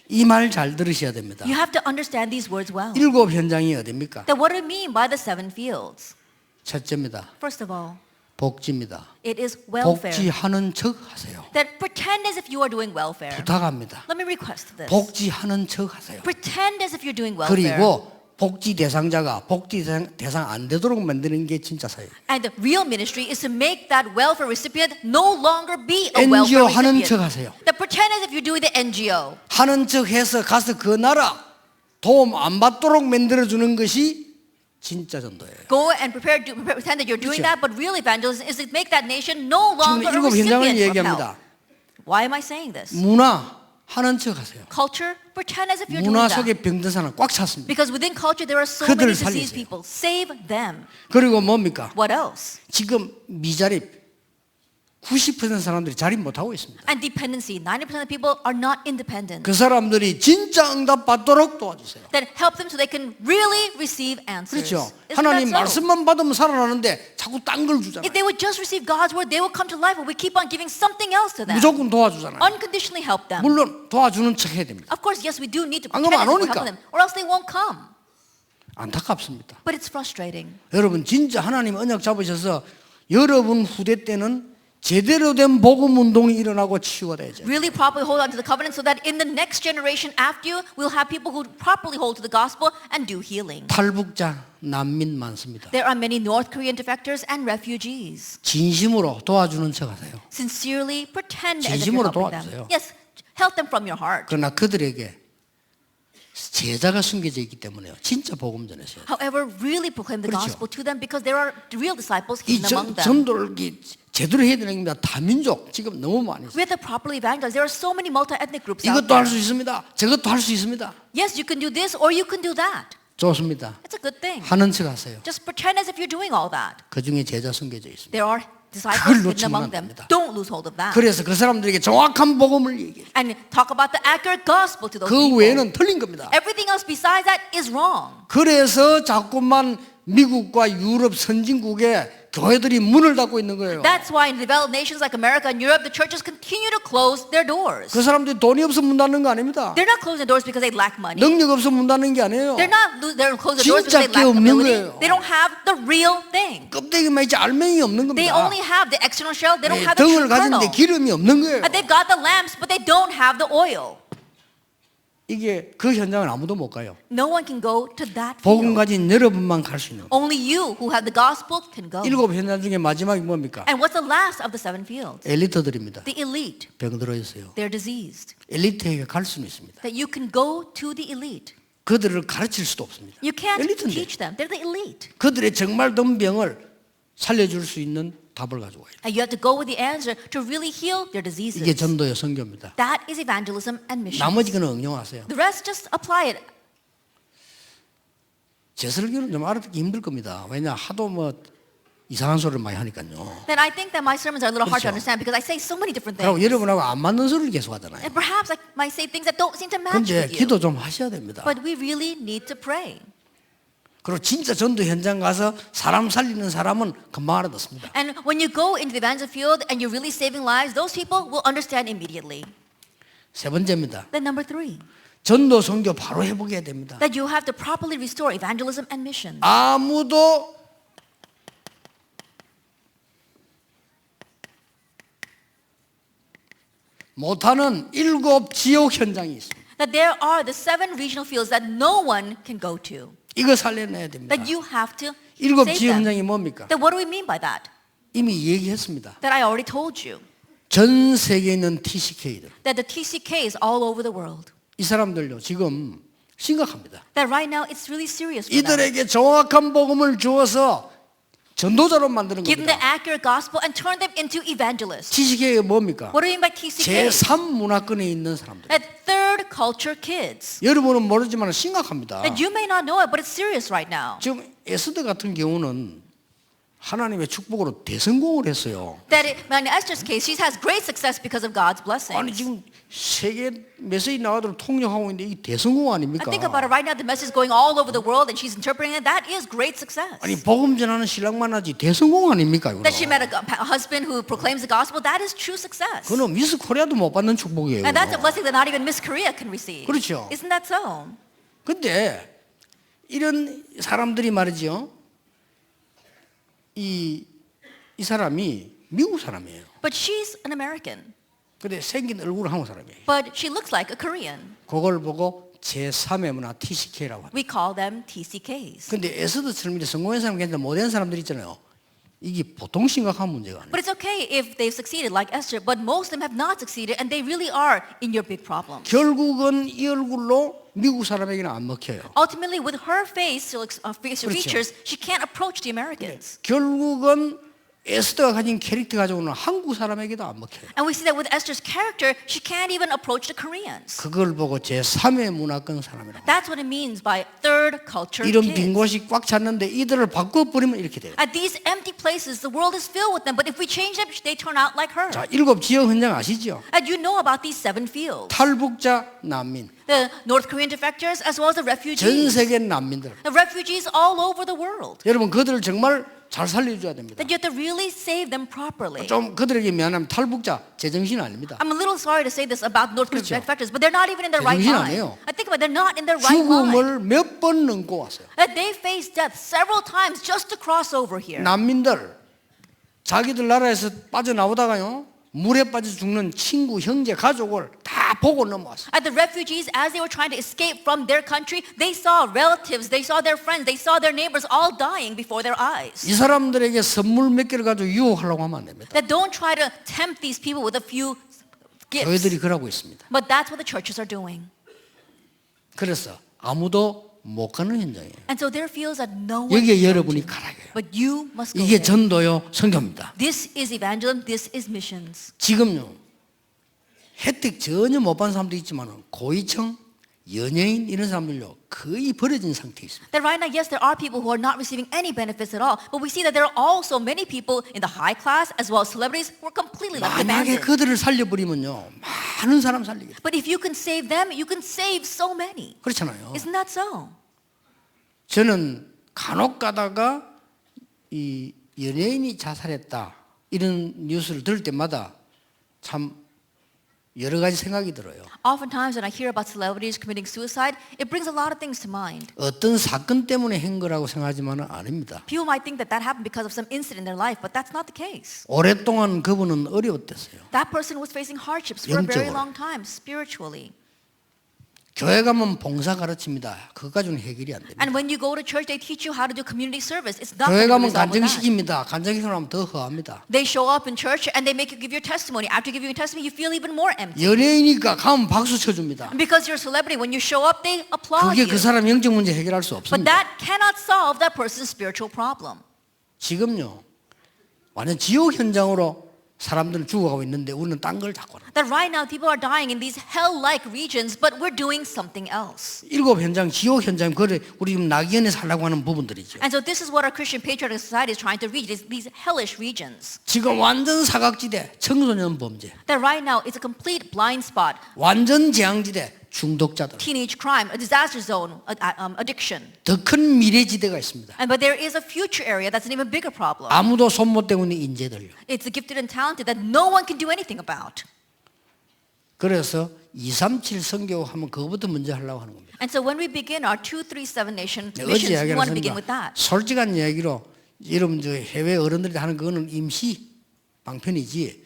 Speaker 1: 이 말 잘 들으셔야 됩니다.
Speaker 2: You have to understand these words well.
Speaker 1: 7 현장이 어디입니까?
Speaker 2: Then what do I mean by the 7 fields?
Speaker 1: 첫째입니다.
Speaker 2: First of all,
Speaker 1: 복지입니다.
Speaker 2: it is welfare.
Speaker 1: 복지하는 척 하세요.
Speaker 2: That pretend as if you are doing welfare.
Speaker 1: 부탁합니다.
Speaker 2: Let me request this.
Speaker 1: 복지하는 척 하세요.
Speaker 2: Pretend as if you're doing welfare.
Speaker 1: 그리고 복지 대상자가 복지 대상 안 되도록 만드는 게 진짜 사회예요.
Speaker 2: And the real ministry is to make that welfare recipient no longer be a
Speaker 1: NGO
Speaker 2: welfare
Speaker 1: 하는
Speaker 2: recipient.
Speaker 1: 척 하세요.
Speaker 2: That pretend as if you're doing the NGO.
Speaker 1: 하는 척 해서 가서 그 나라 도움 안 받도록 만들어주는 것이 진짜 전도예요.
Speaker 2: Go and pretend that you're doing
Speaker 1: 그렇죠.
Speaker 2: that, but real evangelism is to make that nation no longer a
Speaker 1: 지금 7 현장을
Speaker 2: recipient of
Speaker 1: 얘기합니다.
Speaker 2: help. Why am I saying this?
Speaker 1: 문화 하는 척 하세요.
Speaker 2: Culture, pretend as if you're doing
Speaker 1: 문화
Speaker 2: that.
Speaker 1: 속에 병든 사람 꽉 찼습니다.
Speaker 2: Because within culture there are so
Speaker 1: 그들을
Speaker 2: many diseased
Speaker 1: 살리세요.
Speaker 2: people. Save them.
Speaker 1: 그리고 뭡니까?
Speaker 2: What else?
Speaker 1: 지금 미자립 90% 사람들이 자립 못하고 있습니다.
Speaker 2: And dependency. 90% of people are not independent.
Speaker 1: 그 사람들이 진짜 응답 받도록 도와주세요.
Speaker 2: That help them so they can really receive answers.
Speaker 1: 그렇죠.
Speaker 2: Isn't
Speaker 1: 하나님
Speaker 2: that so?
Speaker 1: 말씀만 받으면 살아나는데 자꾸 딴 걸 주잖아요.
Speaker 2: If they would just receive God's word, they will come to life. But we keep on giving something else to them.
Speaker 1: 무조건 도와주잖아요.
Speaker 2: Unconditionally help them.
Speaker 1: 물론 도와주는 척 해야 됩니다.
Speaker 2: Of course, yes, we do need to
Speaker 1: 안
Speaker 2: pretend
Speaker 1: 그러면 안
Speaker 2: as if we're
Speaker 1: 오니까.
Speaker 2: helping them, or else they won't come.
Speaker 1: 안타깝습니다.
Speaker 2: But it's frustrating.
Speaker 1: 여러분 진짜 하나님 언약 잡으셔서 여러분 후대 때는 제대로 된 복음 운동이 일어나고 치유가 되죠.
Speaker 2: Really properly hold on to the covenant so that in the next generation after you, we'll have people who properly hold to the gospel and do healing.
Speaker 1: 탈북자 난민 많습니다.
Speaker 2: There are many North Korean defectors and refugees.
Speaker 1: 진심으로 도와주는 척하세요.
Speaker 2: Sincerely pretend as if
Speaker 1: 진심으로
Speaker 2: you're helping
Speaker 1: 도와주세요.
Speaker 2: them. Yes, help them from your heart.
Speaker 1: 그러나 그들에게 제자가 숨겨져 있기 때문에요. 진짜 복음 전하셔야 돼요.
Speaker 2: However, really proclaim the
Speaker 1: 그렇죠.
Speaker 2: gospel to them because there are real disciples
Speaker 1: 이
Speaker 2: hidden among them.
Speaker 1: 전도를 제대로 해야 되는 겁니다. 다민족 지금 너무 많이 있어요.
Speaker 2: We have to properly evangelize. There are so many multi-ethnic groups out
Speaker 1: 이것도 할 수
Speaker 2: there.
Speaker 1: 있습니다. 저것도 할 수 있습니다.
Speaker 2: Yes, you can do this or you can do that.
Speaker 1: 좋습니다.
Speaker 2: It's a good thing.
Speaker 1: 하는 척 하세요.
Speaker 2: Just pretend as if you're doing all that.
Speaker 1: 그 중에 제자 숨겨져 있습니다.
Speaker 2: There are disciples
Speaker 1: 그걸
Speaker 2: hidden
Speaker 1: 놓치면
Speaker 2: among
Speaker 1: 안
Speaker 2: them.
Speaker 1: 됩니다.
Speaker 2: Don't lose hold of that.
Speaker 1: 그래서 그 사람들에게 정확한 복음을 얘기해요.
Speaker 2: And talk about the accurate gospel to those
Speaker 1: 그
Speaker 2: people.
Speaker 1: 외에는 틀린 겁니다.
Speaker 2: Everything else besides that is wrong.
Speaker 1: 그래서 자꾸만 미국과 유럽 선진국에 교회들이 문을 닫고 있는 거예요.
Speaker 2: That's why in developed nations like America and Europe, the churches continue to close their doors.
Speaker 1: 그 사람들이 돈이 없어 문 닫는 거 아닙니다.
Speaker 2: They're not closing their doors because they lack money.
Speaker 1: 능력 없어 문 닫는 게 아니에요.
Speaker 2: They're closing their doors
Speaker 1: 진짜
Speaker 2: because they
Speaker 1: 게
Speaker 2: lack
Speaker 1: 없는
Speaker 2: ability.
Speaker 1: 거예요.
Speaker 2: They don't have the real thing.
Speaker 1: 껍데기만 있지 알맹이 없는
Speaker 2: They
Speaker 1: 겁니다.
Speaker 2: only have the external shell. They don't
Speaker 1: 네,
Speaker 2: have the
Speaker 1: 등을
Speaker 2: true kernel.
Speaker 1: 가진데 기름이 없는 거예요.
Speaker 2: And they've got the lamps, but they don't have the oil.
Speaker 1: 이게 그 현장은 아무도 못 가요.
Speaker 2: No one can go to that
Speaker 1: 복음
Speaker 2: field.
Speaker 1: 가진 여러분만 갈 수 있는.
Speaker 2: Only you who have the gospel can go.
Speaker 1: 7 현장 중에 마지막이 뭡니까?
Speaker 2: And what's the last of the 7 fields?
Speaker 1: 엘리트들입니다.
Speaker 2: The elite.
Speaker 1: 병들어 있어요.
Speaker 2: They're diseased.
Speaker 1: 엘리트에게 갈 수는 있습니다.
Speaker 2: That you can go to the elite.
Speaker 1: 그들을 가르칠 수도 없습니다.
Speaker 2: You can't
Speaker 1: 엘리트인데
Speaker 2: teach them. They're the elite.
Speaker 1: 그들의 정말 든 병을 살려줄 수 있는 답을 가지고 와요.
Speaker 2: And you have to go with the answer to really heal their
Speaker 1: 이게
Speaker 2: diseases.
Speaker 1: 전도의 선교입니다.
Speaker 2: That is evangelism and mission.
Speaker 1: 나머지 거는 응용하세요.
Speaker 2: The rest just apply it.
Speaker 1: 제 설교는 좀 알아듣기 힘들 겁니다. 왜냐 하도 뭐 이상한 소리를 많이 하니까요.
Speaker 2: Then I think that my sermons are a little hard to
Speaker 1: 그렇죠.
Speaker 2: understand because I say so many different
Speaker 1: 그리고
Speaker 2: things.
Speaker 1: 여러분하고 안 맞는 소리를 계속 하잖아요.
Speaker 2: And perhaps I might say things that don't seem to match
Speaker 1: 근데
Speaker 2: with you.
Speaker 1: 기도 좀 하셔야 됩니다.
Speaker 2: But we really need to pray.
Speaker 1: 그리고 진짜 전도 현장 가서 사람 살리는 사람은 금방 알아듣습니다.
Speaker 2: And when you go into the evangelism field and you're really saving lives, those people will understand immediately.
Speaker 1: 세 번째입니다.
Speaker 2: Then number 3,
Speaker 1: 전도 선교 바로 회복해야 됩니다.
Speaker 2: that you have to properly restore evangelism and mission.
Speaker 1: 아무도 못하는 7 지역 현장이 있습니다.
Speaker 2: That there are the 7 regional fields that no one can go to.
Speaker 1: 이거 살려내야 됩니다.
Speaker 2: That you have to
Speaker 1: 7
Speaker 2: save
Speaker 1: 지역
Speaker 2: them.
Speaker 1: 현장이 뭡니까?
Speaker 2: Then what do we mean by that?
Speaker 1: 이미 얘기했습니다.
Speaker 2: That I already told you.
Speaker 1: 전 세계에 있는 TCK들.
Speaker 2: That the TCK is all over the world.
Speaker 1: 이 사람들요 지금 심각합니다.
Speaker 2: That right now it's really serious for them.
Speaker 1: 이들에게 정확한 복음을 주어서 전도자로 만드는
Speaker 2: Give them the
Speaker 1: 겁니다.
Speaker 2: accurate gospel and turn them into evangelists.
Speaker 1: TCK가 뭡니까?
Speaker 2: What do you mean by TCK?
Speaker 1: 제3문화권에 있는 사람들.
Speaker 2: That third culture kids.
Speaker 1: 여러분은 모르지만 심각합니다.
Speaker 2: That you may not know it, but it's serious right now.
Speaker 1: 지금 에스더 같은 경우는 하나님의 축복으로 대성공을 했어요.
Speaker 2: That in Esther's case, she has great success because of God's blessings.
Speaker 1: 아니 지금 세계 메시지 나와도 통역하고 있는데 이 대성공 아닙니까?
Speaker 2: And think about it right now, the message is going all over the world and she's interpreting it. That is great success.
Speaker 1: 아니 복음 전하는 신랑만 하지 대성공 아닙니까? 이거?
Speaker 2: That she met a husband who proclaims the gospel, that is true success.
Speaker 1: 그거는 미스 코리아도 못 받는 축복이에요.
Speaker 2: And that's a blessing that not even Miss Korea can receive.
Speaker 1: 그렇죠.
Speaker 2: Isn't that so?
Speaker 1: 근데 이런 사람들이 말이죠. 이 사람이 미국 사람이에요.
Speaker 2: But she's an American.
Speaker 1: 근데 생긴 얼굴은 한국 사람이에요.
Speaker 2: But she looks like a Korean.
Speaker 1: 그걸 보고 제3의 문화 TCK라고 합니다.
Speaker 2: We call them TCKs.
Speaker 1: 근데 에스더처럼 이렇게 성공한 사람 괜찮은데 못한 사람들 있잖아요. 이게 보통 심각한 문제가 아니에요.
Speaker 2: But it's okay if they've succeeded like Esther, but most of them have not succeeded and they really are in your big problem.
Speaker 1: 결국은 이 얼굴로 미국 사람에게는 안 먹혀요.
Speaker 2: Ultimately, with her facial
Speaker 1: 그렇죠.
Speaker 2: features, she can't approach the Americans.
Speaker 1: 결국은 에스더가 가진 캐릭터 가지고는 한국 사람에게도 안 먹혀요.
Speaker 2: And we see that with Esther's character, she can't even approach the Koreans.
Speaker 1: 그걸 보고 제3의 문화권 사람이라고.
Speaker 2: That's what it means by third culture
Speaker 1: 이런 빈
Speaker 2: kids.
Speaker 1: 곳이 꽉 찼는데 이들을 바꿔버리면 이렇게 돼요.
Speaker 2: At these empty places, the world is filled with them, but if we change them, they turn out like her.
Speaker 1: 자, 7 지역 현장 아시죠?
Speaker 2: And you know about these 7 fields.
Speaker 1: 탈북자 난민,
Speaker 2: The North Korean defectors as well as the
Speaker 1: 전
Speaker 2: refugees.
Speaker 1: 세계 난민들.
Speaker 2: The refugees all over the world.
Speaker 1: 여러분 그들을 정말 잘 살려줘야 됩니다.
Speaker 2: That you have to really save them properly.
Speaker 1: 좀 그들에게 미안하면 탈북자 제정신 아닙니다.
Speaker 2: I'm a little sorry to say this about North Korean
Speaker 1: 그렇죠.
Speaker 2: defectors, but they're not even in their right
Speaker 1: 제정신
Speaker 2: mind.
Speaker 1: 아니에요.
Speaker 2: I think about it, they're not in their right mind.
Speaker 1: 죽음을 몇 번 넘고 왔어요.
Speaker 2: That they faced death several times just to cross over here.
Speaker 1: 난민들 자기들 나라에서 빠져나오다가요 물에 빠져 죽는 친구, 형제, 가족을 다 보고 넘어왔어요.
Speaker 2: At the refugees, as they were trying to escape from their country, they saw relatives, they saw their friends, they saw their neighbors all dying before their eyes.
Speaker 1: 이 사람들에게 선물 몇 개를 가지고 유혹하려고 하면 안 됩니다.
Speaker 2: That don't try to tempt these people with a few
Speaker 1: 교회들이
Speaker 2: gifts.
Speaker 1: 그러고 있습니다.
Speaker 2: But that's what the churches are doing.
Speaker 1: 그래서 아무도 못 가는 현장이에요.
Speaker 2: And so there feels that no one
Speaker 1: 여기에
Speaker 2: can go
Speaker 1: 여러분이
Speaker 2: to.
Speaker 1: 가라고요.
Speaker 2: But you must go
Speaker 1: 이게
Speaker 2: there.
Speaker 1: 전도요, 선교입니다.
Speaker 2: This is evangelism, this is missions.
Speaker 1: 지금요 혜택 전혀 못 받는 사람도 있지만 고위층, 연예인 이런 사람들요 거의 버려진 상태에 있습니다.
Speaker 2: That right now, yes, there are people who are not receiving any benefits at all, but we see that there are also many people in the high class as well as celebrities who are completely left
Speaker 1: 만약에
Speaker 2: abandoned.
Speaker 1: 그들을 살려버리면요 많은 사람 살리겠다.
Speaker 2: But if you can save them, you can save so many.
Speaker 1: 그렇잖아요.
Speaker 2: Isn't that so?
Speaker 1: 저는 간혹 가다가 이 연예인이 자살했다 이런 뉴스를 들을 때마다 참 여러 가지 생각이 들어요.
Speaker 2: Oftentimes when I hear about celebrities committing suicide, it brings a lot of things to mind.
Speaker 1: 어떤 사건 때문에 한 거라고 생각하지만은 아닙니다.
Speaker 2: People might think that that happened because of some incident in their life, but that's not the case.
Speaker 1: 오랫동안 그분은 어려웠댔어요.
Speaker 2: That person was facing hardships for a very
Speaker 1: 영적으로.
Speaker 2: long time, spiritually.
Speaker 1: 교회 가면 봉사 가르칩니다. 그거 가지고는 해결이 안 됩니다.
Speaker 2: And when you go to church, they teach you how to do community service. It's not
Speaker 1: 교회
Speaker 2: going to be
Speaker 1: 가면
Speaker 2: resolved with that.
Speaker 1: 간증시킵니다. 간증시키면 더 허합니다.
Speaker 2: They show up in church and they make you give your testimony. After giving your testimony, you feel even more empty.
Speaker 1: 연예인이니까 가면 박수 쳐줍니다.
Speaker 2: And because you're a celebrity, when you show up, they applaud
Speaker 1: 그게
Speaker 2: you.
Speaker 1: 그 사람 영적 문제 해결할 수
Speaker 2: But
Speaker 1: 없습니다.
Speaker 2: that cannot solve that person's spiritual problem.
Speaker 1: 지금요 완전 지옥 현장으로 사람들은 죽어가고 있는데 우리는 딴 걸 자꾸 합니다.
Speaker 2: That right now people are dying in these hell-like regions, but we're doing something else.
Speaker 1: 일곱 현장, 지옥 현장, 그래 우리 지금 낙연에 살라고 하는 부분들이죠.
Speaker 2: And so this is what our Christian patriotic society is trying to reach, is these hellish regions.
Speaker 1: 지금 완전 사각지대, 청소년 범죄,
Speaker 2: That right now is a complete blind spot,
Speaker 1: 완전 재앙지대, 중독자들,
Speaker 2: teenage crime, a disaster zone, addiction.
Speaker 1: 더 큰 미래지대가 있습니다.
Speaker 2: But there is a future area that's an even bigger problem.
Speaker 1: 아무도 손 못 대고 있는 인재들요.
Speaker 2: It's the gifted and talented that no one can do anything about.
Speaker 1: 그래서 237 선교하면 그거부터 먼저 하려고 하는 겁니다.
Speaker 2: And so when we begin our 237 nation
Speaker 1: 어제
Speaker 2: missions, we
Speaker 1: 이야기를
Speaker 2: want to begin with
Speaker 1: 했습니다.
Speaker 2: that.
Speaker 1: 솔직한 이야기로 여러분 저 해외 어른들이 하는 그거는 임시 방편이지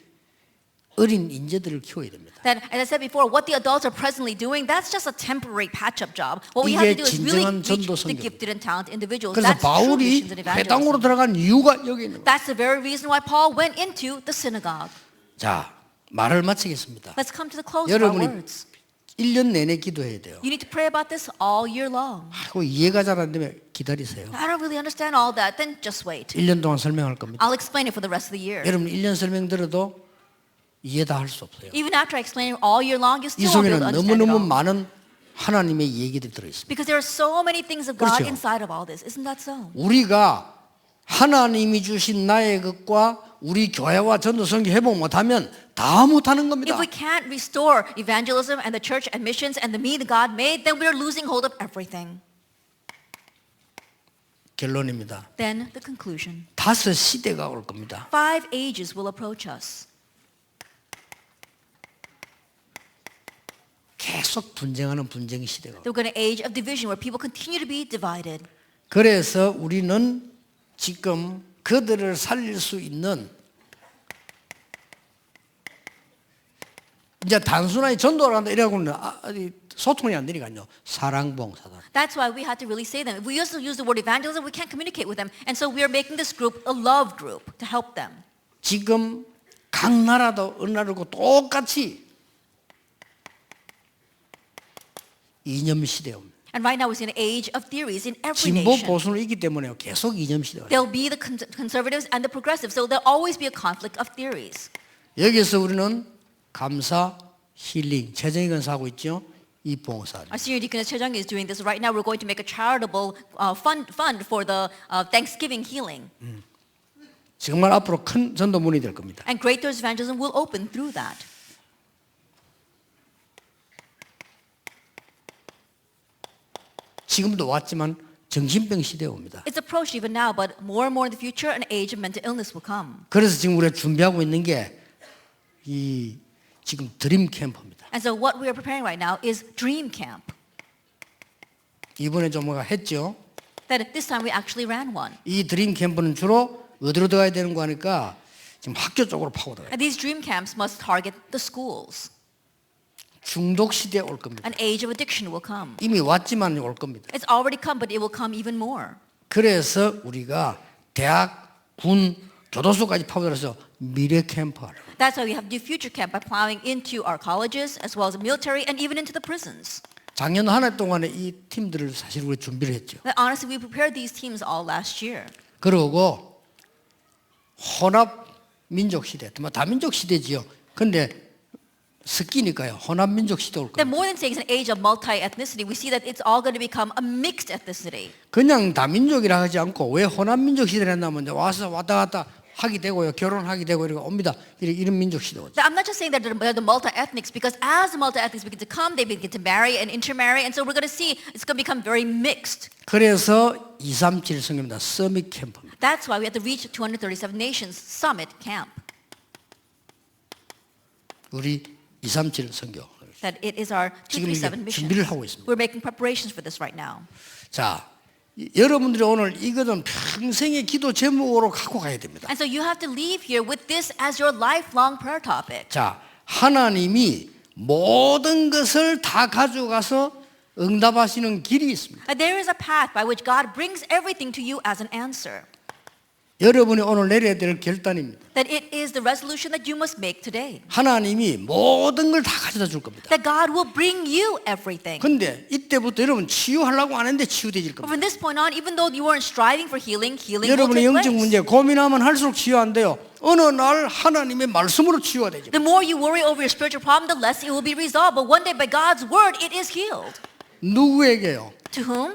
Speaker 1: 어린 인재들을 키워야 됩니다.
Speaker 2: That, as I said before, what the adults are presently doing, that's just a temporary patch-up job. What we have
Speaker 1: 이게
Speaker 2: to do is really
Speaker 1: 진정한
Speaker 2: reach
Speaker 1: 전도
Speaker 2: the
Speaker 1: 선교입니다.
Speaker 2: gifted and talented individuals.
Speaker 1: 그래서
Speaker 2: That's true
Speaker 1: 바울이
Speaker 2: missions and
Speaker 1: 회당으로
Speaker 2: evangelism.
Speaker 1: 들어간 이유가 여기 있는 거예요.
Speaker 2: That's the very reason why Paul went into the synagogue.
Speaker 1: 자, 말을 마치겠습니다.
Speaker 2: Let's come to the close of our
Speaker 1: 여러분이
Speaker 2: words.
Speaker 1: 1년 내내 기도해야 돼요.
Speaker 2: You need to pray about this all year long.
Speaker 1: 아이고 이해가 잘 안 되면 기다리세요.
Speaker 2: I don't really understand all that. Then just wait.
Speaker 1: 1년 동안 설명할 겁니다.
Speaker 2: I'll explain it for the rest of the year.
Speaker 1: 여러분 1년 설명 들어도 이해 다 할 수 없어요.
Speaker 2: Even after I explain it all year long, you
Speaker 1: 이
Speaker 2: still won't be able
Speaker 1: 속에는
Speaker 2: to understand it
Speaker 1: 너무너무
Speaker 2: all.
Speaker 1: 많은 하나님의 얘기들이 들어있습니다.
Speaker 2: Because there are so many things of God
Speaker 1: 그렇죠.
Speaker 2: inside of all this. Isn't that so?
Speaker 1: 우리가 하나님이 주신 나의 것과 우리 교회와 전도 선교 회복 못하면 다 못하는 겁니다.
Speaker 2: If we can't restore evangelism and the church and missions and the me that God made, then we're losing hold of everything.
Speaker 1: 결론입니다.
Speaker 2: Then the conclusion.
Speaker 1: 5 시대가 올 겁니다.
Speaker 2: 5 ages will approach us.
Speaker 1: 계속 분쟁하는 분쟁 시대가.
Speaker 2: We're going to age of division where people continue to be divided.
Speaker 1: 그래서 우리는 지금 그들을 살릴 수 있는 이제 단순하게 전도를 한다 이래고는 소통이 안 되니까요. 사랑봉사단.
Speaker 2: That's why we had to really say them. If we used to use the word evangelism, we can't communicate with them. And so we are making this group a love group to help them.
Speaker 1: 지금 각 나라도 어느 나라고 똑같이 이념 시대입니다.
Speaker 2: And right now we're in an age of theories in every
Speaker 1: 진보
Speaker 2: nation.
Speaker 1: 보수는 있기 때문에 계속 이념 시대가.
Speaker 2: There'll be the conservatives and the progressives. So there'll always be a conflict of theories.
Speaker 1: 여기서 우리는 감사, 힐링, 재정의 건사하고 있죠. 이 봉사.
Speaker 2: Our senior deacon Choi Jung is doing this right now. We're going to make a charitable fund for the Thanksgiving healing.
Speaker 1: 정말 앞으로 큰 전도문이 될 겁니다.
Speaker 2: And great doors evangelism will open through that.
Speaker 1: 지금도 왔지만 정신병 시대에 옵니다.
Speaker 2: It's approached even now, but more and more in the future, an age of mental illness will come.
Speaker 1: 그래서 지금 우리가 준비하고 있는 게 이 지금 드림 캠프입니다.
Speaker 2: And so what we are preparing right now is Dream Camp.
Speaker 1: 이번에 좀 뭐가 했죠.
Speaker 2: That this time we actually ran one.
Speaker 1: 이 드림 캠프는 주로 어디로 들어가야 되는 거 하니까 지금 학교 쪽으로 파고들어요.
Speaker 2: And these dream camps must target the schools.
Speaker 1: 중독 시대에 올 겁니다.
Speaker 2: An age of addiction will come.
Speaker 1: 이미 왔지만 올 겁니다.
Speaker 2: It's already come, but it will come even more.
Speaker 1: 그래서 우리가 대학, 군, 교도소까지 파고들어서 미래 캠프 하려고.
Speaker 2: That's why we have New Future Camp by plowing into our colleges as well as the military and even into the prisons.
Speaker 1: 작년 한 해 동안에 이 팀들을 사실 우리 준비를 했죠.
Speaker 2: But honestly, we prepared these teams all last year.
Speaker 1: 그러고 혼합 민족 시대, 뭐 다민족 시대지요. 근데 섞이니까요. 혼합 민족 시대 올
Speaker 2: Then
Speaker 1: 겁니다.
Speaker 2: more than saying it's an age of multi-ethnicity, we see that it's all going to become a mixed ethnicity.
Speaker 1: 그냥 다민족이라 하지 않고 왜 혼합 민족 시대를 했냐면 이제 와서 왔다 갔다 하게 되고요. 결혼하게 되고 이렇게 옵니다. 이런 민족 시대 오죠.
Speaker 2: I'm not just saying that they're the multi-ethnics because as the multi-ethnics begin to come, they begin to marry and intermarry, and so we're going to see it's going to become very mixed.
Speaker 1: 그래서 237 성입니다. 서밋 캠프입니다.
Speaker 2: That's why we have to reach 237 Nations Summit Camp.
Speaker 1: 우리 237 선교.
Speaker 2: That it is our
Speaker 1: 지금 이제
Speaker 2: 237 mission.
Speaker 1: 준비를 하고 있습니다.
Speaker 2: We're making preparations for this right now.
Speaker 1: 자, 여러분들이 오늘 이거는 평생의 기도 제목으로 갖고 가야 됩니다.
Speaker 2: And so you have to leave here with this as your lifelong prayer topic.
Speaker 1: 자, 하나님이 모든 것을 다 가져가서 응답하시는 길이 있습니다.
Speaker 2: And there is a path by which God brings everything to you as an answer.
Speaker 1: 여러분이 오늘 내려야 될 결단입니다.
Speaker 2: That it is the resolution that you must make today.
Speaker 1: 하나님이 모든 걸 다 가져다 줄 겁니다.
Speaker 2: That God will bring you everything.
Speaker 1: 근데 이때부터 여러분 치유하려고 안 했는데 치유되질
Speaker 2: But
Speaker 1: 겁니다.
Speaker 2: from this point on, even though you weren't striving for healing, healing will
Speaker 1: 여러분의
Speaker 2: take
Speaker 1: 영적
Speaker 2: place.
Speaker 1: 문제 고민하면 할수록 치유 안 돼요. 어느 날 하나님의 말씀으로 치유가 되죠.
Speaker 2: The more you worry over your spiritual problem, the less it will be resolved. But one day, by God's word, it is healed.
Speaker 1: 누구에게요?
Speaker 2: To whom?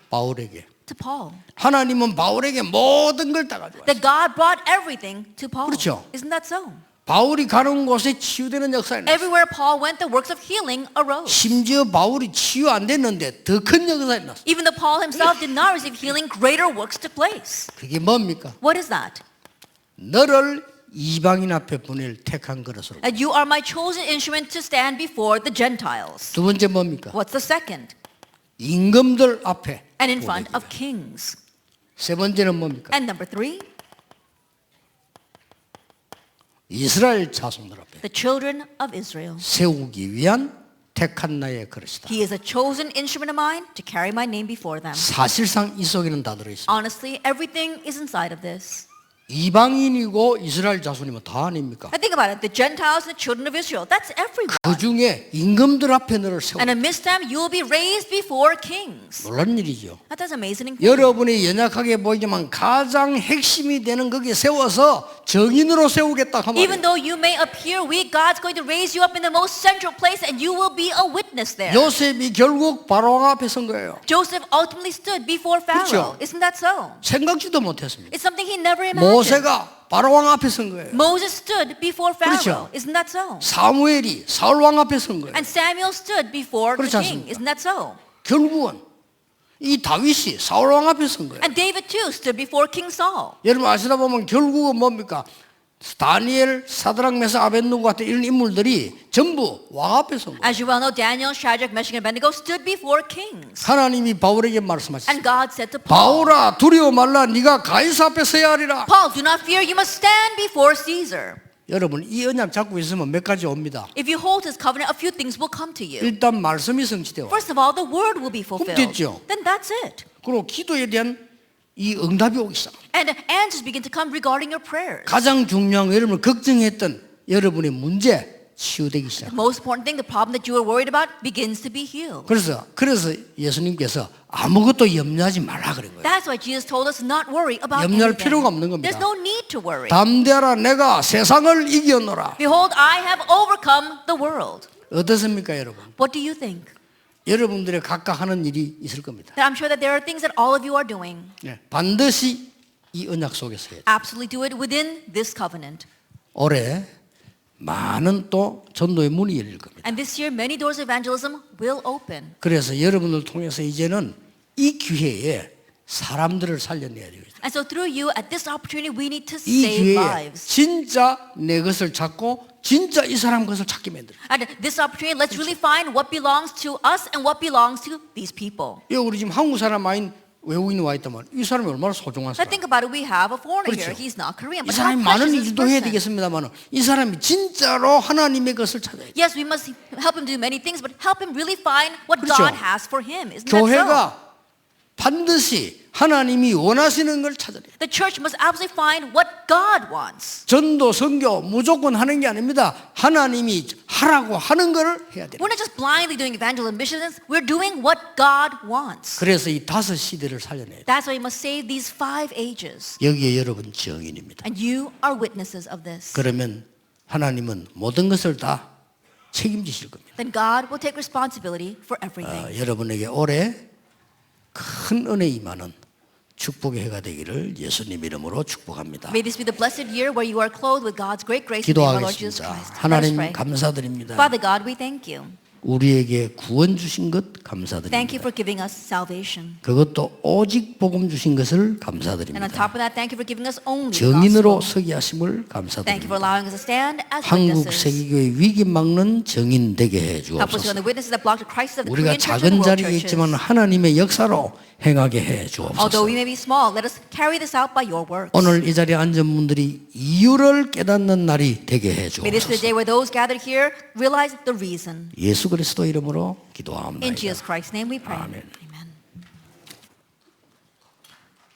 Speaker 1: 바울에게.
Speaker 2: To Paul.
Speaker 1: 하나님은 바울에게 모든 걸 다 가져왔어요.
Speaker 2: That God brought everything to Paul.
Speaker 1: 그렇죠.
Speaker 2: Isn't that so?
Speaker 1: 바울이 가는 곳에 치유되는 역사가 났어요.
Speaker 2: Everywhere Paul went, the works of healing arose.
Speaker 1: 심지어 바울이 치유 안 됐는데 더 큰 역사가 났어요.
Speaker 2: Even though Paul himself did not receive healing, greater works took place.
Speaker 1: 그게 뭡니까?
Speaker 2: What is that?
Speaker 1: 너를 이방인 앞에 보낼 택한 그릇으로.
Speaker 2: That you are my chosen instrument to stand before the Gentiles.
Speaker 1: 두 번째 뭡니까?
Speaker 2: What's the second?
Speaker 1: 임금들 앞에.
Speaker 2: And in front
Speaker 1: 보내기를.
Speaker 2: of kings.
Speaker 1: 세 번째는 뭡니까?
Speaker 2: And number three,
Speaker 1: 이스라엘 자손들 앞에
Speaker 2: the children of Israel.
Speaker 1: 세우기 위한 택한 나의 그릇이다.
Speaker 2: He is a chosen instrument of mine to carry my name before them.
Speaker 1: 사실상 이 속에는 다 들어있습니다.
Speaker 2: Honestly, everything is inside of this.
Speaker 1: 이방인이고 이스라엘 자손이면 다 아닙니까?
Speaker 2: And think about it. The Gentiles and the children of Israel, that's everyone.
Speaker 1: 그 중에 임금들 앞에 너를 세워.
Speaker 2: And amidst them, you will be raised before kings.
Speaker 1: 놀란 일이죠.
Speaker 2: That's amazing.
Speaker 1: 여러분이 연약하게 보이지만 가장 핵심이 되는 거기에 세워서 정인으로 세우겠다 하면
Speaker 2: Even though you may appear weak, God's going to raise you up in the most central place and you will be a witness there.
Speaker 1: 요셉이 결국 바로왕 앞에 선 거예요.
Speaker 2: Joseph ultimately stood before Pharaoh.
Speaker 1: 그렇죠.
Speaker 2: Isn't that so?
Speaker 1: 생각지도 못했습니다.
Speaker 2: It's something he never imagined.
Speaker 1: 모세가 바로왕 앞에 선 거예요.
Speaker 2: Moses stood before Pharaoh.
Speaker 1: 그렇죠.
Speaker 2: Isn't that so?
Speaker 1: 사무엘이 사울왕 앞에 선 거예요.
Speaker 2: And Samuel stood before the
Speaker 1: 그렇지
Speaker 2: king.
Speaker 1: 않습니까?
Speaker 2: Isn't that so?
Speaker 1: 결국은 이 다윗이 사울왕 앞에 선 거예요.
Speaker 2: And David too stood before King Saul.
Speaker 1: 여러분 아시다 보면 결국은 뭡니까? 다니엘, 사드락, 메삭, 아벤누고 같은 이런 인물들이 전부 왕 앞에 선 거예요.
Speaker 2: As you well know, Daniel, Shadrach, Meshach, and Abednego stood before kings.
Speaker 1: 하나님이 바울에게 말씀하셨어요.
Speaker 2: And God said to Paul,
Speaker 1: 바울아 두려워 말라 네가 가이사 앞에 서야 하리라.
Speaker 2: Paul, do not fear, you must stand before Caesar.
Speaker 1: 여러분 이 언약 잡고 있으면 몇 가지 옵니다.
Speaker 2: If you hold his covenant, a few things will come to you.
Speaker 1: 일단 말씀이 성취되어
Speaker 2: First of all, the word will be fulfilled.
Speaker 1: 됐죠.
Speaker 2: Then that's it.
Speaker 1: 그리고 기도에 대한 이 응답이 오기 시작.
Speaker 2: And answers begin to come regarding your prayers.
Speaker 1: 가장 중요한 거 여러분을 걱정했던 여러분의 문제 치유되기 시작.
Speaker 2: The most important thing, the problem that you were worried about, begins to be healed.
Speaker 1: 그래서 예수님께서 아무것도 염려하지 말라 그런 거예요.
Speaker 2: That's why Jesus told us not worry about
Speaker 1: 염려할
Speaker 2: anything.
Speaker 1: 필요가 없는 겁니다.
Speaker 2: There's no need to worry.
Speaker 1: 담대하라 내가 세상을 이겼노라.
Speaker 2: Behold, I have overcome the world.
Speaker 1: 어떻습니까 여러분?
Speaker 2: What do you think?
Speaker 1: 여러분들의 각각 하는 일이 있을 겁니다.
Speaker 2: That I'm sure that there are things that all of you are doing.
Speaker 1: 반드시 이 언약 속에서 해야 돼요.
Speaker 2: Absolutely do it within this covenant.
Speaker 1: 올해 많은 또 전도의 문이 열릴 겁니다.
Speaker 2: And this year, many doors of evangelism will open.
Speaker 1: 그래서 여러분을 통해서 이제는 이 기회에 사람들을 살려내야 돼요.
Speaker 2: And so through you, at this opportunity, we need to
Speaker 1: 이
Speaker 2: save
Speaker 1: 기회에
Speaker 2: lives.
Speaker 1: 진짜 내 것을 찾고 진짜 이 사람 것을 찾게 만들어.
Speaker 2: At this opportunity, let's really find what belongs to us and what belongs to these people.
Speaker 1: 여 우리 지금 한국 사람 아닌 외국인 와 있다면 이 사람이 얼마나 소중한
Speaker 2: Now
Speaker 1: 사람.
Speaker 2: think about it. We have a foreigner
Speaker 1: 그렇죠.
Speaker 2: here. He's not Korean,
Speaker 1: 이
Speaker 2: but how
Speaker 1: 사람이
Speaker 2: precious
Speaker 1: 많은
Speaker 2: is this
Speaker 1: 일도 해야
Speaker 2: person?
Speaker 1: 되겠습니다만 이 사람이 진짜로 하나님의 것을 찾아야 돼.
Speaker 2: Yes, we must help him do many things, but help him really find what
Speaker 1: 그렇죠.
Speaker 2: God has for him. Isn't that so?
Speaker 1: 교회가 반드시 하나님이 원하시는 걸 찾아야 돼.
Speaker 2: The church must absolutely find what God wants.
Speaker 1: 전도 선교 무조건 하는 게 아닙니다. 하나님이 하라고 하는 걸 해야 돼.
Speaker 2: We're not just blindly doing evangelism missions. We're doing what God wants.
Speaker 1: 그래서 이 5 시대를 살려내야 돼.
Speaker 2: That's why we must save these 5 ages.
Speaker 1: 여기에 여러분 증인입니다.
Speaker 2: And you are witnesses of this.
Speaker 1: 그러면 하나님은 모든 것을 다 책임지실 겁니다.
Speaker 2: Then God will take responsibility for everything.
Speaker 1: 여러분에게 올해 큰 은혜 임하는 축복의 해가 되기를 예수님 이름으로 축복합니다.
Speaker 2: May this be the blessed year where you are clothed with God's great grace in the name of our Lord Jesus
Speaker 1: 기도하겠습니다.
Speaker 2: Christ. Let us
Speaker 1: 하나님
Speaker 2: pray.
Speaker 1: 감사드립니다.
Speaker 2: Father God, we thank you.
Speaker 1: 우리에게 구원 주신 것
Speaker 2: Thank you
Speaker 1: 감사드립니다.
Speaker 2: for giving us salvation.
Speaker 1: 그것도 오직 복음 주신 것을
Speaker 2: And on
Speaker 1: 감사드립니다.
Speaker 2: top of that, thank you for giving us only the
Speaker 1: 정인으로
Speaker 2: gospel.
Speaker 1: 서게 하심을
Speaker 2: Thank you for
Speaker 1: 감사드립니다.
Speaker 2: allowing us to stand as
Speaker 1: 한국
Speaker 2: witnesses.
Speaker 1: 세계교회 위기 막는 정인 되게 해
Speaker 2: Help us to be on
Speaker 1: 주옵소서.
Speaker 2: the witnesses that block the crisis of the
Speaker 1: 우리가
Speaker 2: Korean church and
Speaker 1: 작은
Speaker 2: world
Speaker 1: 자리에
Speaker 2: churches.
Speaker 1: 있지만 하나님의 역사로 행하게 해
Speaker 2: Although
Speaker 1: 주옵소서.
Speaker 2: we may be small, let us carry this out by your works.
Speaker 1: 오늘 이 자리에 앉은 분들이 이유를 깨닫는 날이 되게 해
Speaker 2: May this be the
Speaker 1: 주옵소서.
Speaker 2: day where those gathered here realize the reason.
Speaker 1: 예수 예수 그리스도 이름으로
Speaker 2: In
Speaker 1: 기도합니다.
Speaker 2: Jesus Christ's name we pray.
Speaker 1: 아멘.